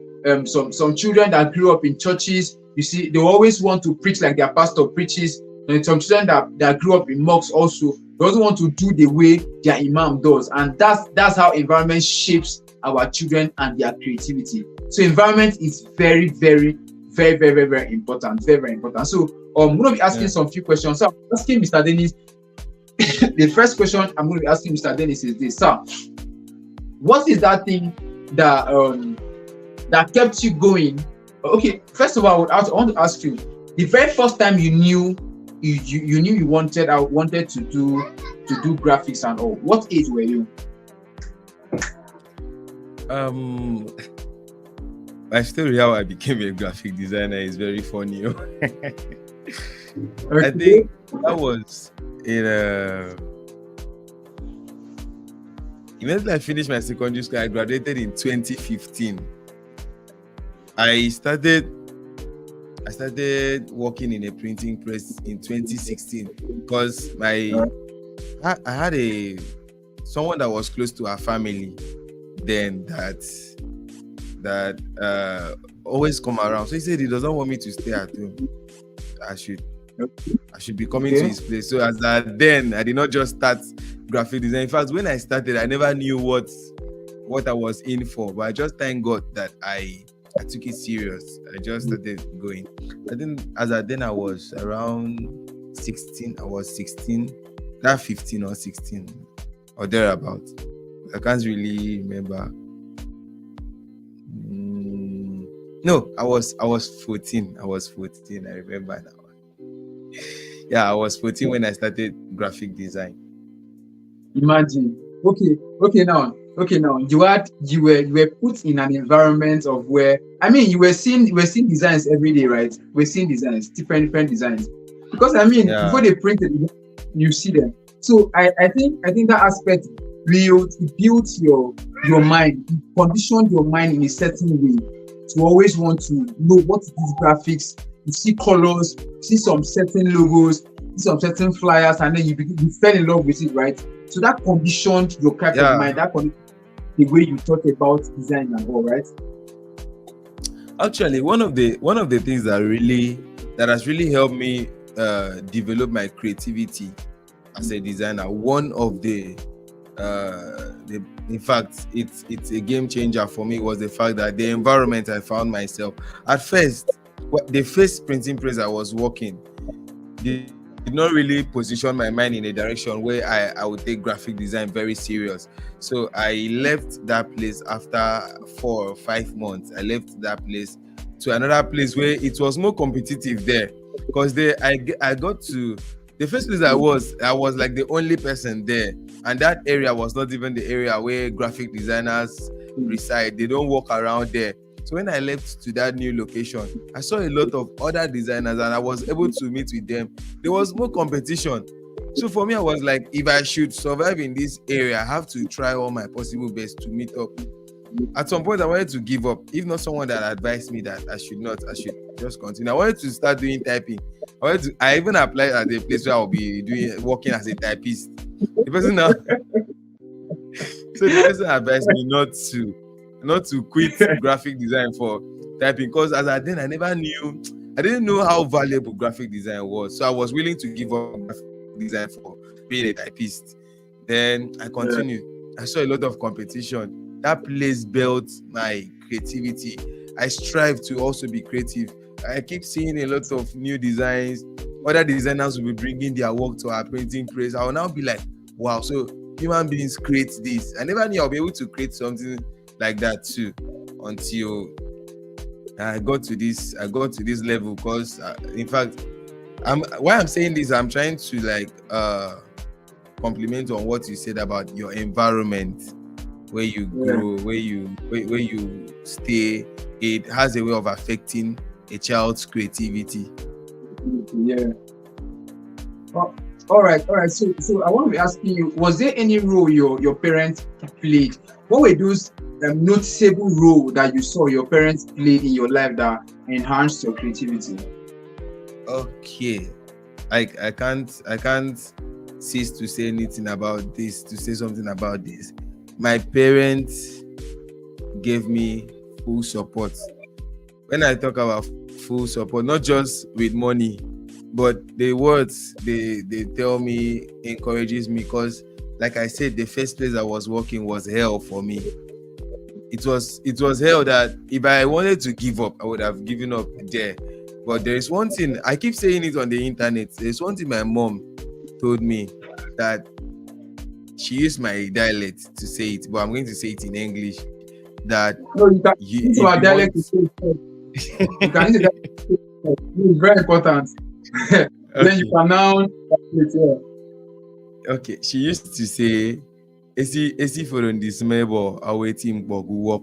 some children that grew up in churches, you see, they always want to preach like their pastor preaches. And some children that grew up in mosques also, they also want to do the way their imam does. And that's how environment shapes our children and their creativity. So environment is very, very, very, very, very, very important. Very, very important. So I'm going to be asking some few questions. So I'm asking Mr. Dennis. The first question I'm going to be asking Mr. Dennis is this, sir. What is that thing that kept you going? Okay, first of all, I want to ask you, the very first time you knew you wanted to do graphics and all, what age were you? My story how I became a graphic designer is very funny. Okay. I think that was immediately I finished my secondary school. I graduated in 2015. I started working in a printing press in 2016 because I had someone that was close to our family then that always come around. So he said he doesn't want me to stay at home. I should be coming to his place. So as that then, I did not just start graphic design. In fact, when I started, I never knew what I was in for. But I just thank God that I took it serious. I just started going. I think as at then I was around 16. I was 16, not 15 or 16 or thereabouts. I can't really remember. No, I was 14. I was 14. I remember now. Yeah, I was 14 when I started graphic design. Imagine. Okay. Now you were put in an environment of where, I mean, you were seeing designs every day, right? We're seeing designs, different designs. because I mean, before Yeah. they print it, you see them. So I think that aspect builds your mind, it conditioned your mind in a certain way to always want to know what is these graphics. You see colors, see some certain logos, see some certain flyers, and then you fell in love with it, right? So that conditioned your type of Yeah. mind, that conditioned the way you thought about design and all, right? Actually, one of the things that has really helped me develop my creativity as a designer, one of the in fact it's a game changer for me, was the fact that the environment I found myself. At first, the first printing press I was working did not really position my mind in a direction where I would take graphic design very serious. So I left that place after 4 or 5 months. I left that place to another place where it was more competitive there, because there I got to the first place I was like the only person there, and that area was not even the area where graphic designers reside. They don't walk around there. So when I left to that new location, I saw a lot of other designers and I was able to meet with them. There was more competition. So for me, I was like, if I should survive in this area, I have to try all my possible best to meet up. At some point, I wanted to give up. If not someone that advised me that I should not, I should just continue. I wanted to start doing typing. I even applied at a place where I'll be working as a typist. The person now, so the person advised me not to quit graphic design for typing, because as I then I didn't know how valuable graphic design was. So I was willing to give up graphic design for being a typist. Then I continued. I saw a lot of competition. That place built my creativity. I strive to also be creative. I keep seeing a lot of new designs. Other designers will be bringing their work to our printing press. I will now be like, wow, so human beings create this. I never knew I'll be able to create something like that too, until I got to this level. Because in fact, why I'm saying this, I'm trying to like compliment on what you said about your environment, where you grow, where you stay. It has a way of affecting a child's creativity. Yeah. All right. So I want to be asking you: was there any role your parents played? What were those noticeable role that you saw your parents played in your life that enhanced your creativity? Okay, I can't cease to say anything about this. To say something about this, my parents gave me full support. When I talk about full support, not just with money, but the words they tell me encourages me, because like I said, the first place I was working was hell for me. It was hell that if I wanted to give up, I would have given up there. But there is one thing, I keep saying it on the internet, there's one thing my mom told me, that she used my dialect to say it, but I'm going to say it in English, that No, you can use if our you dialect want... to say it. You can use the dialect to say it. It's very important. Then you Okay. can now translate, Okay, she used to say, "Esi for this mebo awaiting bogu,"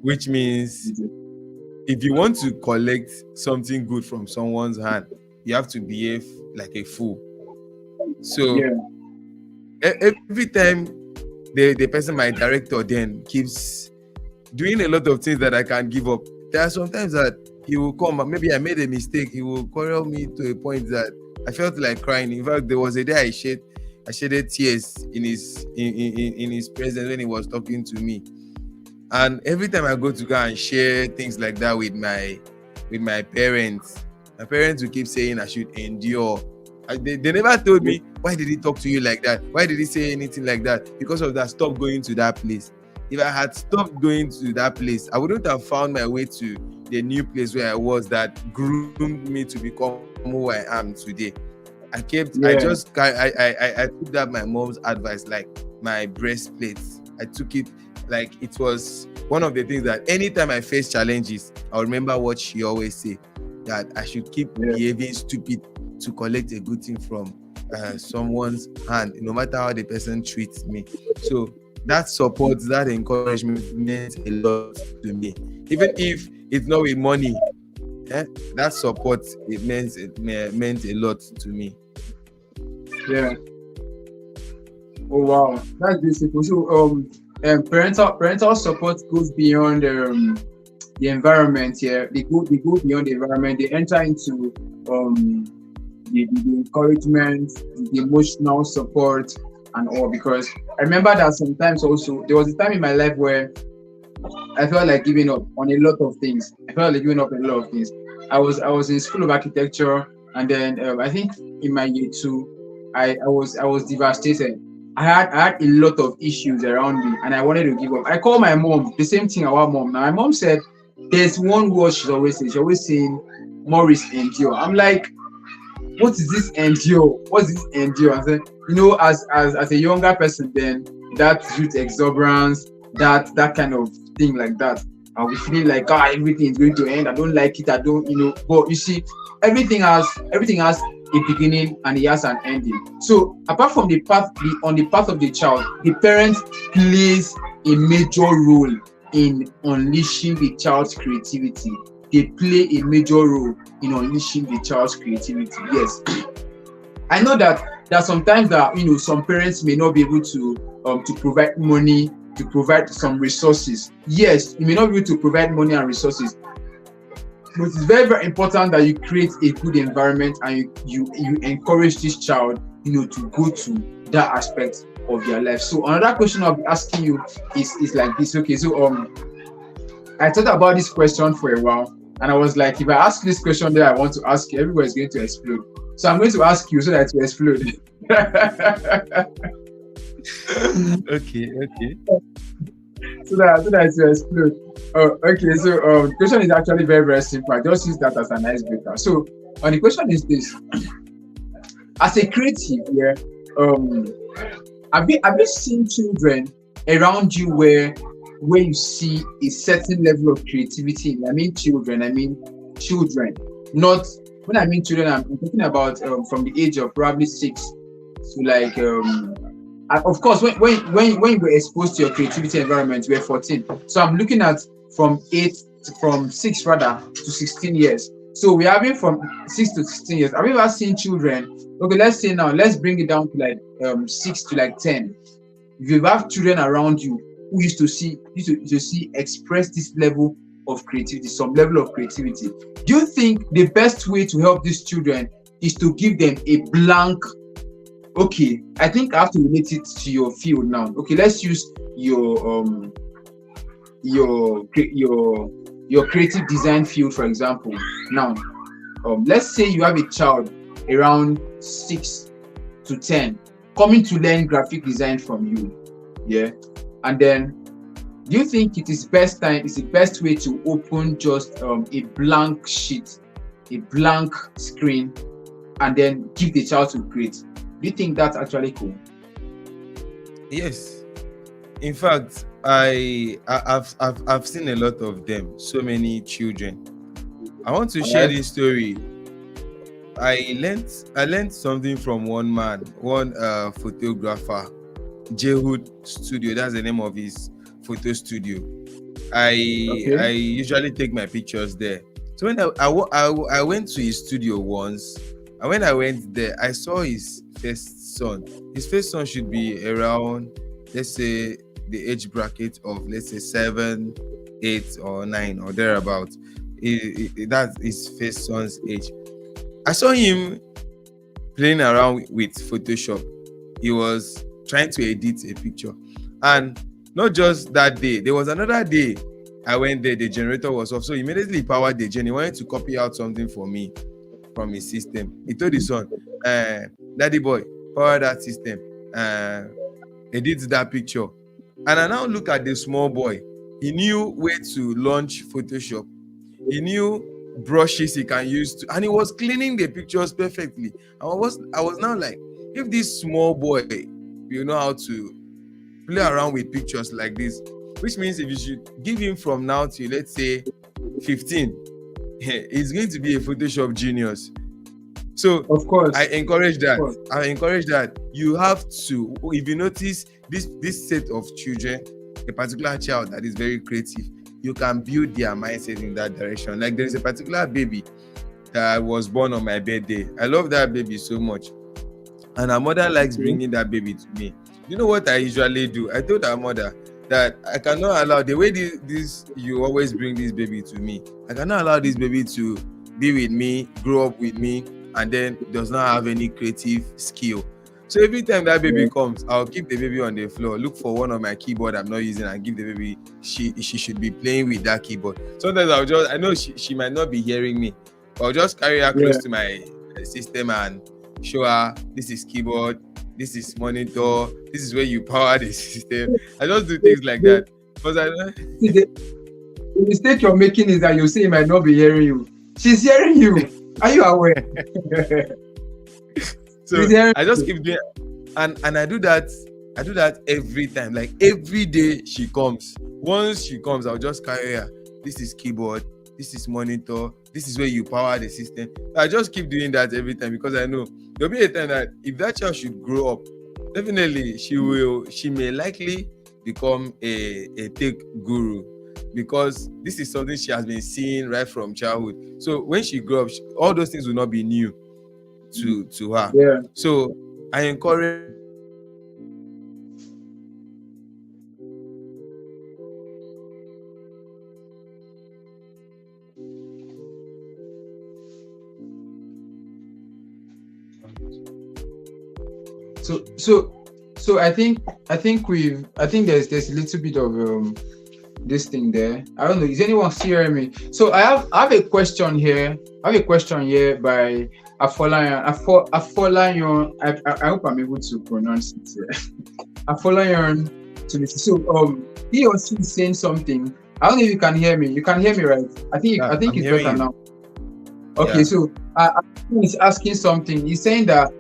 which means if you want to collect something good from someone's hand, you have to behave like a fool. So yeah. every time the person, my director, then keeps doing a lot of things that I can't give up. There are sometimes that he will come and maybe I made a mistake. He will quarrel me to a point that I felt like crying. In fact, there was a day I shedded tears in his presence when he was talking to me. And every time I go to go and share things like that with my parents will keep saying I should endure. They never told me, why did he talk to you like that? Why did he say anything like that? Because of that, stop going to that place. If I had stopped going to that place, I wouldn't have found my way to the new place where I was, that groomed me to become who I am today. I took that my mom's advice like my breastplate. I took it like it was one of the things that anytime I face challenges, I'll remember what she always say, that I should keep behaving stupid to collect a good thing from someone's hand, no matter how the person treats me. So that support, that encouragement meant a lot to me. Even if it's not with money, that support, it meant a lot to me. Yeah. Oh wow, that's beautiful. So parental support goes beyond the environment. Yeah, they go beyond the environment. They enter into the encouragement, the emotional support, and all. Because I remember that sometimes also there was a time in my life where I felt like giving up on a lot of things. I felt like giving up on a lot of things. I was in school of architecture, and then I think in my year two, I was devastated. I had a lot of issues around me, and I wanted to give up. I called my mom. The same thing our mom. Now my mom said, "There's one word she's always saying. She's always saying, Morris, endure." I'm like, what is this endure? What's this endure? And then, as a younger person, then that youth exuberance, that kind of thing like that, I'll be feeling like, everything is going to end. I don't like it. I don't, But you see, everything has a beginning and it has an ending. So apart from on the path of the child, the parent plays a major role in unleashing the child's creativity. They play a major role in unleashing the child's creativity. Yes, I know that sometimes that some parents may not be able to provide money, to provide some resources. Yes, you may not be able to provide money and resources, but it's very, very important that you create a good environment and you encourage this child, to go to that aspect of their life. So another question I'll be asking you is like this. Okay, so I thought about this question for a while, and I was like, if I ask this question that I want to ask you, everybody's going to explode. So I'm going to ask you so that you explode. Okay. so that you explode. Oh, okay. So the question is actually very, very simple. I just use that as an icebreaker. So the question is this: as a creative, yeah, have you seen children around you where you see a certain level of creativity? I mean children. Not when I mean children, I'm talking about from the age of probably 6 to like and of course when you were exposed to your creativity environment, you were 14. So I'm looking at from 6 rather to 16 years. So we're having from 6 to 16 years. Have you ever seen children? Okay, let's say now, let's bring it down to like 6 to like 10. If you have children around you who used to see express this level of creativity, some level of creativity, do you think the best way to help these children is to give them a blank? Okay, I think I have to relate it to your field now. Okay, let's use your creative design field, for example. Now, let's say you have a child around 6 to 10 coming to learn graphic design from you, yeah, and then do you think it is the best way to open just a blank sheet, a blank screen, and then give the child to create? Do you think that's actually cool? Yes. In fact, I've seen a lot of them. So many children. I want to share this story. I learned something from one man, one photographer, Jehud Studio. That's the name of his photo studio. I usually take my pictures there. So when I went to his studio once, and when I went there, I saw his first son. His first son should be around, let's say, the age bracket of, let's say, 7, 8, or 9 or thereabout. That's his first son's age. I saw him playing around with Photoshop. He was trying to edit a picture, and not just that day, there was another day I went there, the generator was off, so immediately powered the gen. He wanted to copy out something for me from his system. He told his son, daddy boy, power that system, edit that picture. And I now look at the small boy. He knew where to launch Photoshop. He knew brushes he can use to, and he was cleaning the pictures perfectly. I was now like, if this small boy will know how to play around with pictures like this, which means if you should give him from now to, let's say, 15, he's going to be a Photoshop genius. So of course, I encourage that. You have to, if you notice this set of children, a particular child that is very creative, you can build their mindset in that direction. Like there is a particular baby that was born on my birthday. I love that baby so much, and her mother likes Okay. bringing that baby to me. You know what I usually do? I told her mother that I cannot allow the way this you always bring this baby to me. I cannot allow this baby to be with me, grow up with me, and then does not have any creative skill. So every time that baby Yeah. comes, I'll keep the baby on the floor, look for one of my keyboard I'm not using, and give the baby. She should be playing with that keyboard. Sometimes I know she might not be hearing me, but I'll just carry her Yeah. close to my system and show her this is keyboard, this is monitor, this is where you power the system. I just do things like that. Because See, the mistake you're making is that you say he might not be hearing you. She's hearing you. Are you aware? so She's hearing I just you. keep doing, and I do that. I do that every time. Like every day she comes. Once she comes, I'll just carry her. This is keyboard. This is monitor. This is where you power the system. I just keep doing that every time because I know there'll be a time that if that child should grow up, definitely she may likely become a tech guru, because this is something she has been seeing right from childhood. So when she grows up, all those things will not be new to her. Yeah. So I encourage. So I think there's a little bit of this thing there. I don't know. Is anyone still hearing me? So I have a question here. I have a question here by Afolayan. I hope I'm able to pronounce it. Afolayan to listen. So he or she is saying something. I don't know if you can hear me. You can hear me, right? I think Yeah, I think I'm it's hearing better you. now. Okay, Yeah. so he's asking something. He's saying that,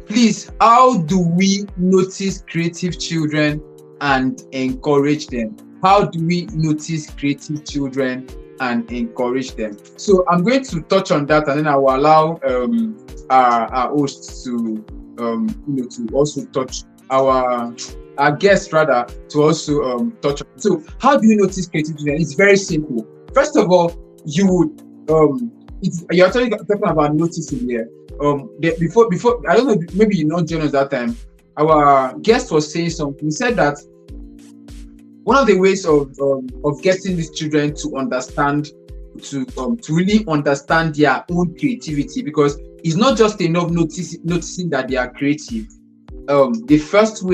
please, how do we notice creative children and encourage them? How do we notice creative children and encourage them? So I'm going to touch on that, and then I will allow our hosts to to also touch our guests rather to also touch on. So how do you notice creative children? It's very simple. First of all, you would you're talking about noticing here. Before I don't know, maybe you know join us that time. Our guest was saying something. He said that one of the ways of getting these children to understand, to really understand their own creativity, because it's not just enough noticing that they are creative. The first of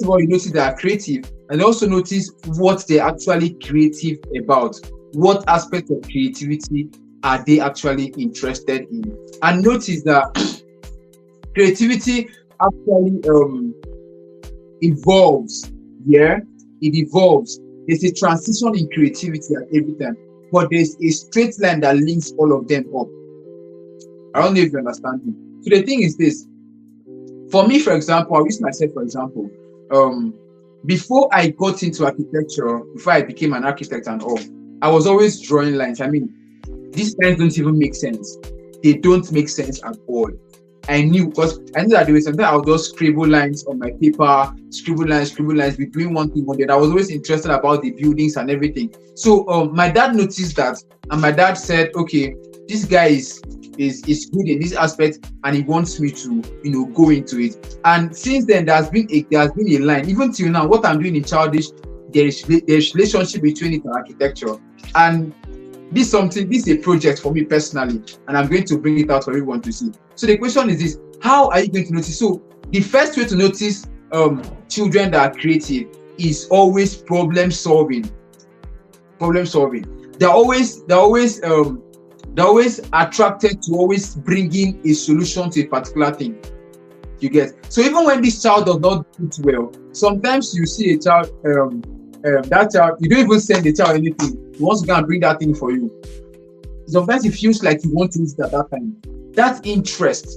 all, you notice they are creative, and also notice what they're actually creative about. What aspect of creativity are they actually interested in? And notice that creativity actually evolves. Yeah, it evolves. There's a transition in creativity at every time, but there's a straight line that links all of them up. I don't know if you understand me. So the thing is this. For me, for example, I'll use myself for example. Before I got into architecture, before I became an architect and all, I was always drawing lines. I mean, these lines don't even make sense. They don't make sense at all. I knew, because I knew that there was sometimes I would just scribble lines on my paper, scribble lines between one thing and the other. I was always interested about the buildings and everything. So my dad noticed that, and my dad said, okay, this guy is good in this aspect, and he wants me to go into it. And since then there has been a line. Even till now, what I'm doing in CHILDish, there's relationship between it and architecture. And this is a project for me personally, and I'm going to bring it out for everyone to see. So the question is this: how are you going to notice? So the first way to notice children that are creative is always problem solving. They're always attracted to always bringing a solution to a particular thing. You get? So even when this child does not do it well, sometimes you see a child, that child, you don't even send the child anything. He wants to go and bring that thing for you. Sometimes it feels like you want to use it at that time. That interest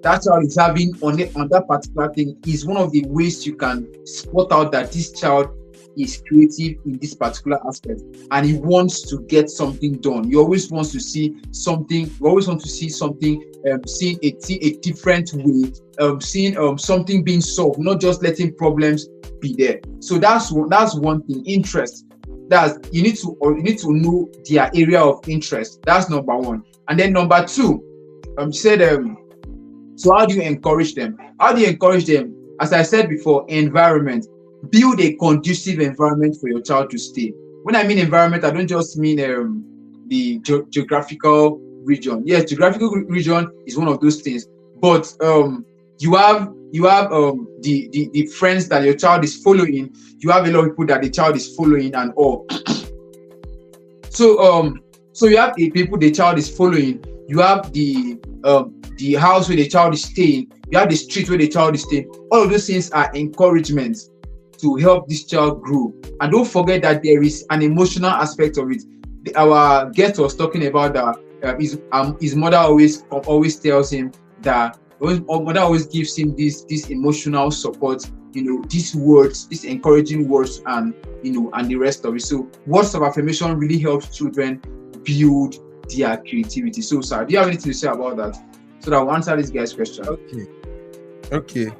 that child is having on that particular thing is one of the ways you can spot out that this child is creative in this particular aspect, and he wants to get something done. He always wants to see something. You always want to see something, seeing a different way, seeing something being solved, not just letting problems be there. So that's one thing. Interest. That's you need to know their area of interest. That's number one. And then number two, said so how do you encourage them? How do you encourage them? As I said before, environment. Build a conducive environment for your child to stay. When I mean environment, I don't just mean the geographical region. Yes, geographical region is one of those things, but you have the friends that your child is following. You have a lot of people that the child is following and all. So you have the people the child is following. You have the house where the child is staying. You have the street where the child is staying. All of those things are encouragement to help this child grow. And don't forget that there is an emotional aspect of it. Our guest was talking about that his mother always tells him that mother always gives him this emotional support, these words, these encouraging words, and and the rest of it. So words of affirmation really helps children build their creativity. So sir, do you have anything to say about that, so that we'll answer this guy's question? Okay.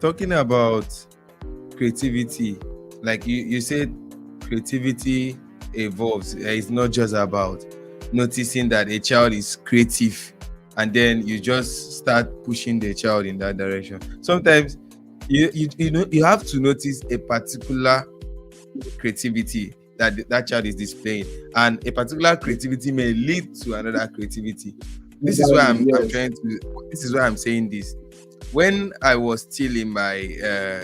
Talking about creativity, like you said, creativity evolves. It's not just about noticing that a child is creative and then you just start pushing the child in that direction. Sometimes you have to notice a particular creativity that child is displaying, and a particular creativity may lead to another creativity. This is why this is why I'm saying this. When I was still in my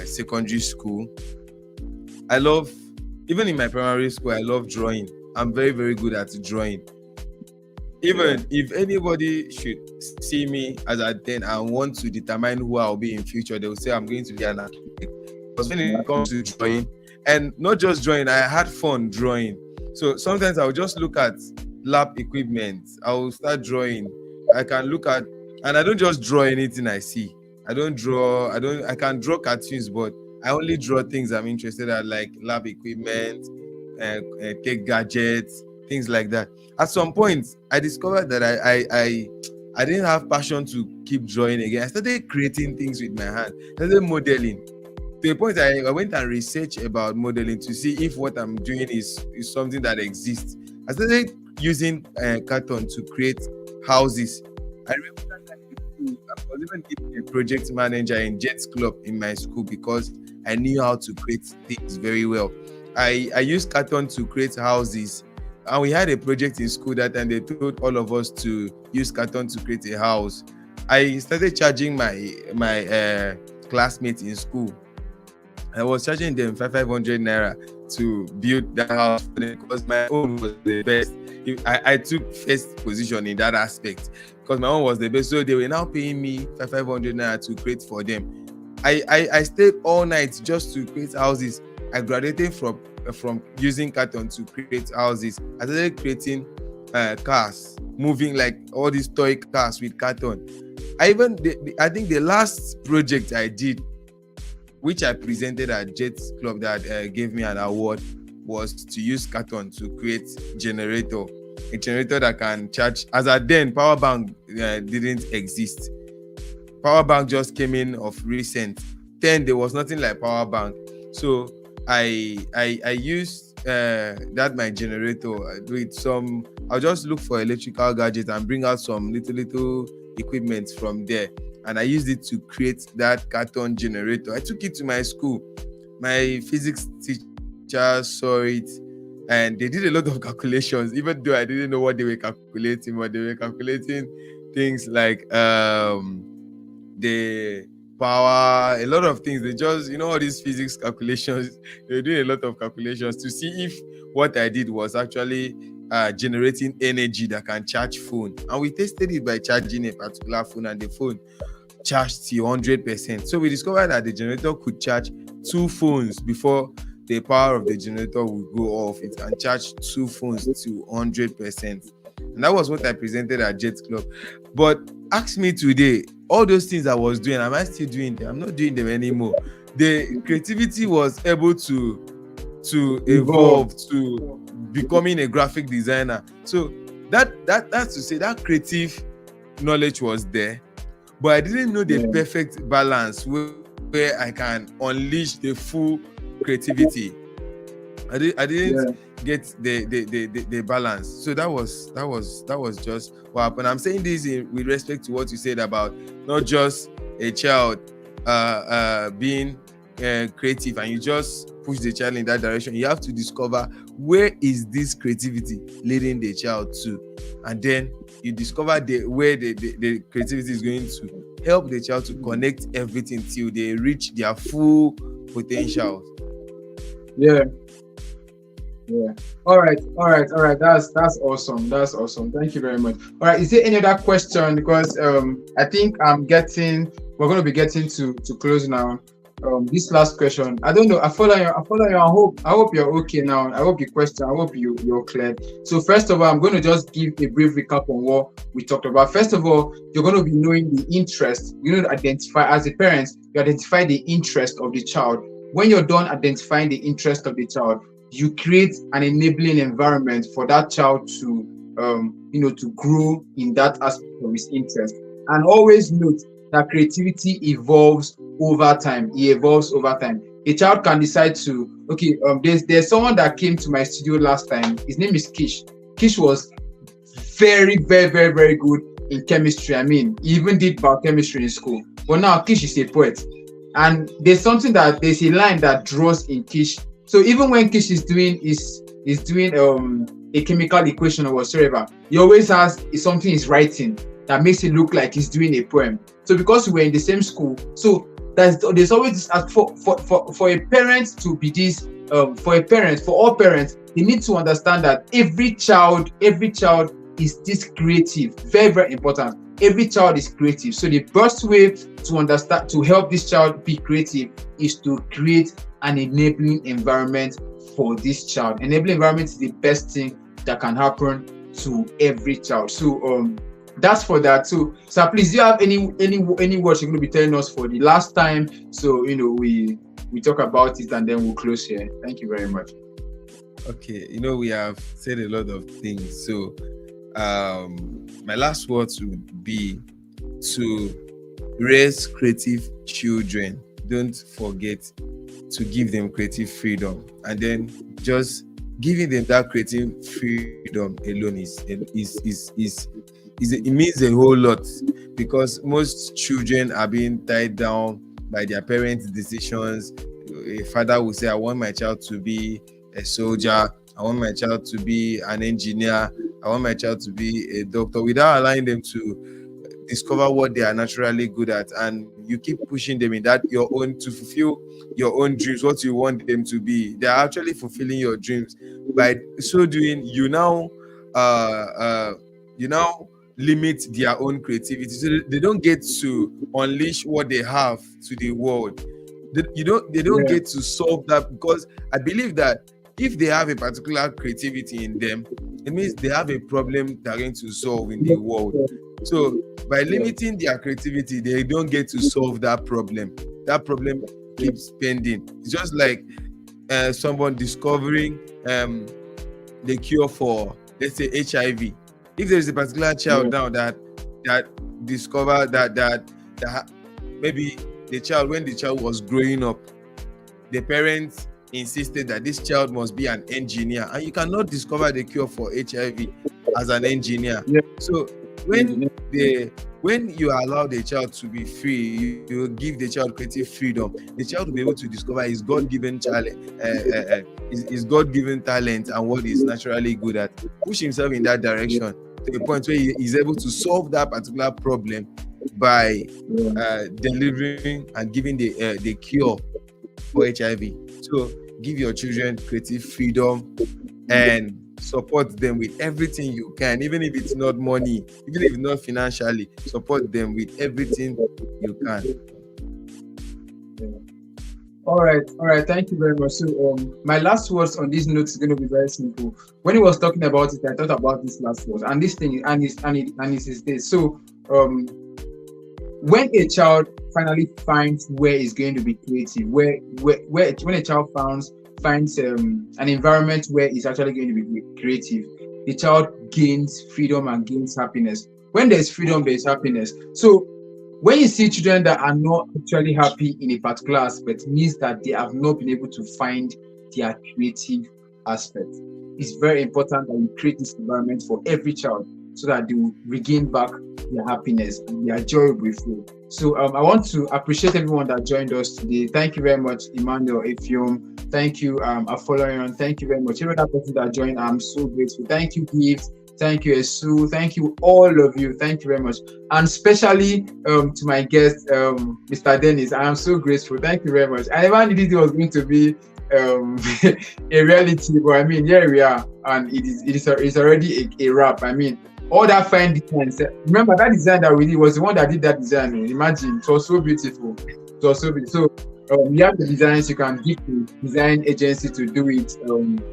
secondary school, even in my primary school, I love drawing. I'm very, very good at drawing. Even if anybody should see me as at then and want to determine who I'll be in future, they will say I'm going to be an architect. Because when it comes to drawing, and not just drawing, I had fun drawing. So sometimes I'll just look at lab equipment. I'll start drawing. I can look at, and I don't just draw anything I see. I can draw cartoons, but I only draw things I'm interested in, like lab equipment, tech gadgets, things like that. At some point, I discovered that I didn't have passion to keep drawing again. I started creating things with my hand. I started modeling. To a point, I went and researched about modeling to see if what I'm doing is something that exists. I started using carton to create houses. I remember that I was even given a project manager in Jets Club in my school because I knew how to create things very well. I used carton to create houses, and we had a project in school that time. They told all of us to use carton to create a house. I started charging my classmates in school. I was charging them 500 naira to build that house for them because my own was the best. I took first position in that aspect because my own was the best. So they were now paying me 500 naira to create for them. I stayed all night just to create houses. I graduated from using carton to create houses. I started creating cars, moving like all these toy cars with carton. I think the last project I did, which I presented at Jets Club that gave me an award, was to use carton to create a generator that can charge. As at then, power bank didn't exist. Power bank just came in of recent. Then there was nothing like power bank. So I used that my generator with some. I'll just look for electrical gadgets and bring out some little equipment from there. And I used it to create that carton generator. I took it to my school. My physics teacher saw it, and they did a lot of calculations, even though I didn't know what they were calculating. But they were calculating things like the power, a lot of things. They just, all these physics calculations. They were doing a lot of calculations to see if what I did was actually generating energy that can charge phone. And we tested it by charging a particular phone, and the phone charged to 100%. So we discovered that the generator could charge 2 phones before the power of the generator would go off. It can charge 2 phones to 100%. And that was what I presented at Jet Club. But ask me today, all those things I was doing, am I still doing them? I'm not doing them anymore. The creativity was able to evolve to becoming a graphic designer. So that's to say that creative knowledge was there, but I didn't know the perfect balance where I can unleash the full creativity. I didn't Yeah. get the balance. So that was just what happened. I'm saying this with respect to what you said about not just a child being creative, and you just push the child in that direction. You have to discover where is this creativity leading the child to, and then you discover where the creativity is going to help the child to connect everything till they reach their full potential. Yeah. Yeah. All right. That's awesome. That's awesome. Thank you very much. All right. Is there any other question? Because I think we're going to be getting to close now. This last question. I don't know. I follow you. I hope you're okay now. I hope you're clear. So first of all, I'm going to just give a brief recap on what we talked about. First of all, you're going to be knowing the interest. You know, to identify as a parent. You identify the interest of the child. When you're done identifying the interest of the child, you create an enabling environment for that child to to grow in that aspect of his interest. And always note that creativity evolves over time. It evolves over time. A child can decide to, okay, there's someone that came to my studio last time. His name is Kish. Kish was very, very, very, very good in chemistry. I mean, he even did biochemistry in school. But now Kish is a poet. And there's a line that draws in Kish. So even when Kish is doing a chemical equation or whatsoever, he always has something he's writing that makes it look like he's doing a poem. So because we were in the same school, so there's always this for a parent to be this for all parents, they need to understand that every child is this creative. Very, very important. Every child is creative. So the best way to help this child be creative is to create an enabling environment for this child. Enabling environment is the best thing that can happen to every child. So that's for that. So please, do you have any words you're going to be telling us for the last time? So we talk about it and then we'll close here. Thank you very much. Okay, we have said a lot of things. So my last words would be to raise creative children. Don't forget to give them creative freedom, and then just giving them that creative freedom alone it means a whole lot, because most children are being tied down by their parents' decisions. A father will say, I want my child to be a soldier, I want my child to be an engineer, I want my child to be a doctor, without allowing them to discover what they are naturally good at. And you keep pushing them in that to fulfill your own dreams, what you want them to be. They are actually fulfilling your dreams. By so doing, you now limit their own creativity, so they don't get to unleash what they have to the world. They don't get to solve that, because I believe that if they have a particular creativity in them, it means they have a problem they're going to solve in the world. So by limiting their creativity, they don't get to solve that problem. That problem keeps pending. It's just like someone discovering the cure for, let's say, HIV. If there is a particular child now that discovered that maybe when the child was growing up, the parents insisted that this child must be an engineer, and you cannot discover the cure for HIV as an engineer. So when you allow the child to be free, you give the child creative freedom, the child will be able to discover his God-given talent, his God-given talent and what he's naturally good at, push himself in that direction to the point where he is able to solve that particular problem by delivering and giving the cure for HIV. So give your children creative freedom and support them with everything you can, even if it's not money, even if it's not financially, support them with everything you can. All right. Thank you very much. So my last words on this note is going to be very simple. When he was talking about it, I thought about this last words, and this thing, and it is this. So when a child finally finds where he's going to be creative, when a child finds an environment where he's actually going to be creative, the child gains freedom and gains happiness. When there's freedom, there's happiness. So when you see children that are not actually happy in a particular aspect, it means that they have not been able to find their creative aspect. It's very important that we create this environment for every child so that they will regain back their happiness and their joy will be full. So I want to appreciate everyone that joined us today. Thank you very much, Emmanuel Efium. Thank you, Afolayan. Thank you very much. Every other person that joined, I'm so grateful. Thank you, Gift. Thank you, Esu. Thank you, all of you. Thank you very much. And especially to my guest, Mr. Dennis. I am so grateful. Thank you very much. I never knew it was going to be a reality, but I mean, here we are, and it's already a wrap. I mean, all that fine designs. Remember that design that we did was the one that did that design. Imagine, it was so beautiful. It was so beautiful. So you have the designs. You can give the design agency to do it.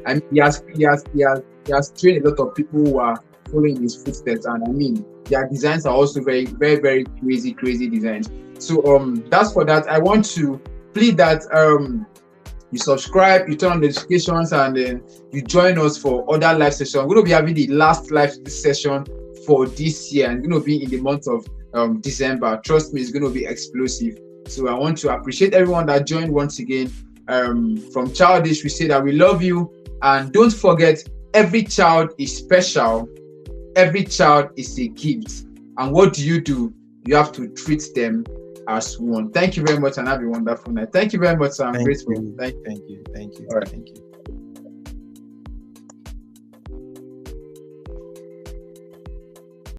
And he has trained a lot of people who are following his footsteps. And I mean, their designs are also very, very, very crazy designs. So that's for that. I want to plead that you subscribe, you turn on notifications, and then you join us for other live sessions. We're going to be having the last live session for this year, and it's going to be in the month of December. Trust me, it's going to be explosive. So I want to appreciate everyone that joined once again. From CHILDish, we say that we love you, and don't forget, every child is special. Every child is a gift. And what do? You have to treat them as one. Thank you very much, and have a wonderful night. Thank you very much. I'm grateful. Thank you. All right. Thank you.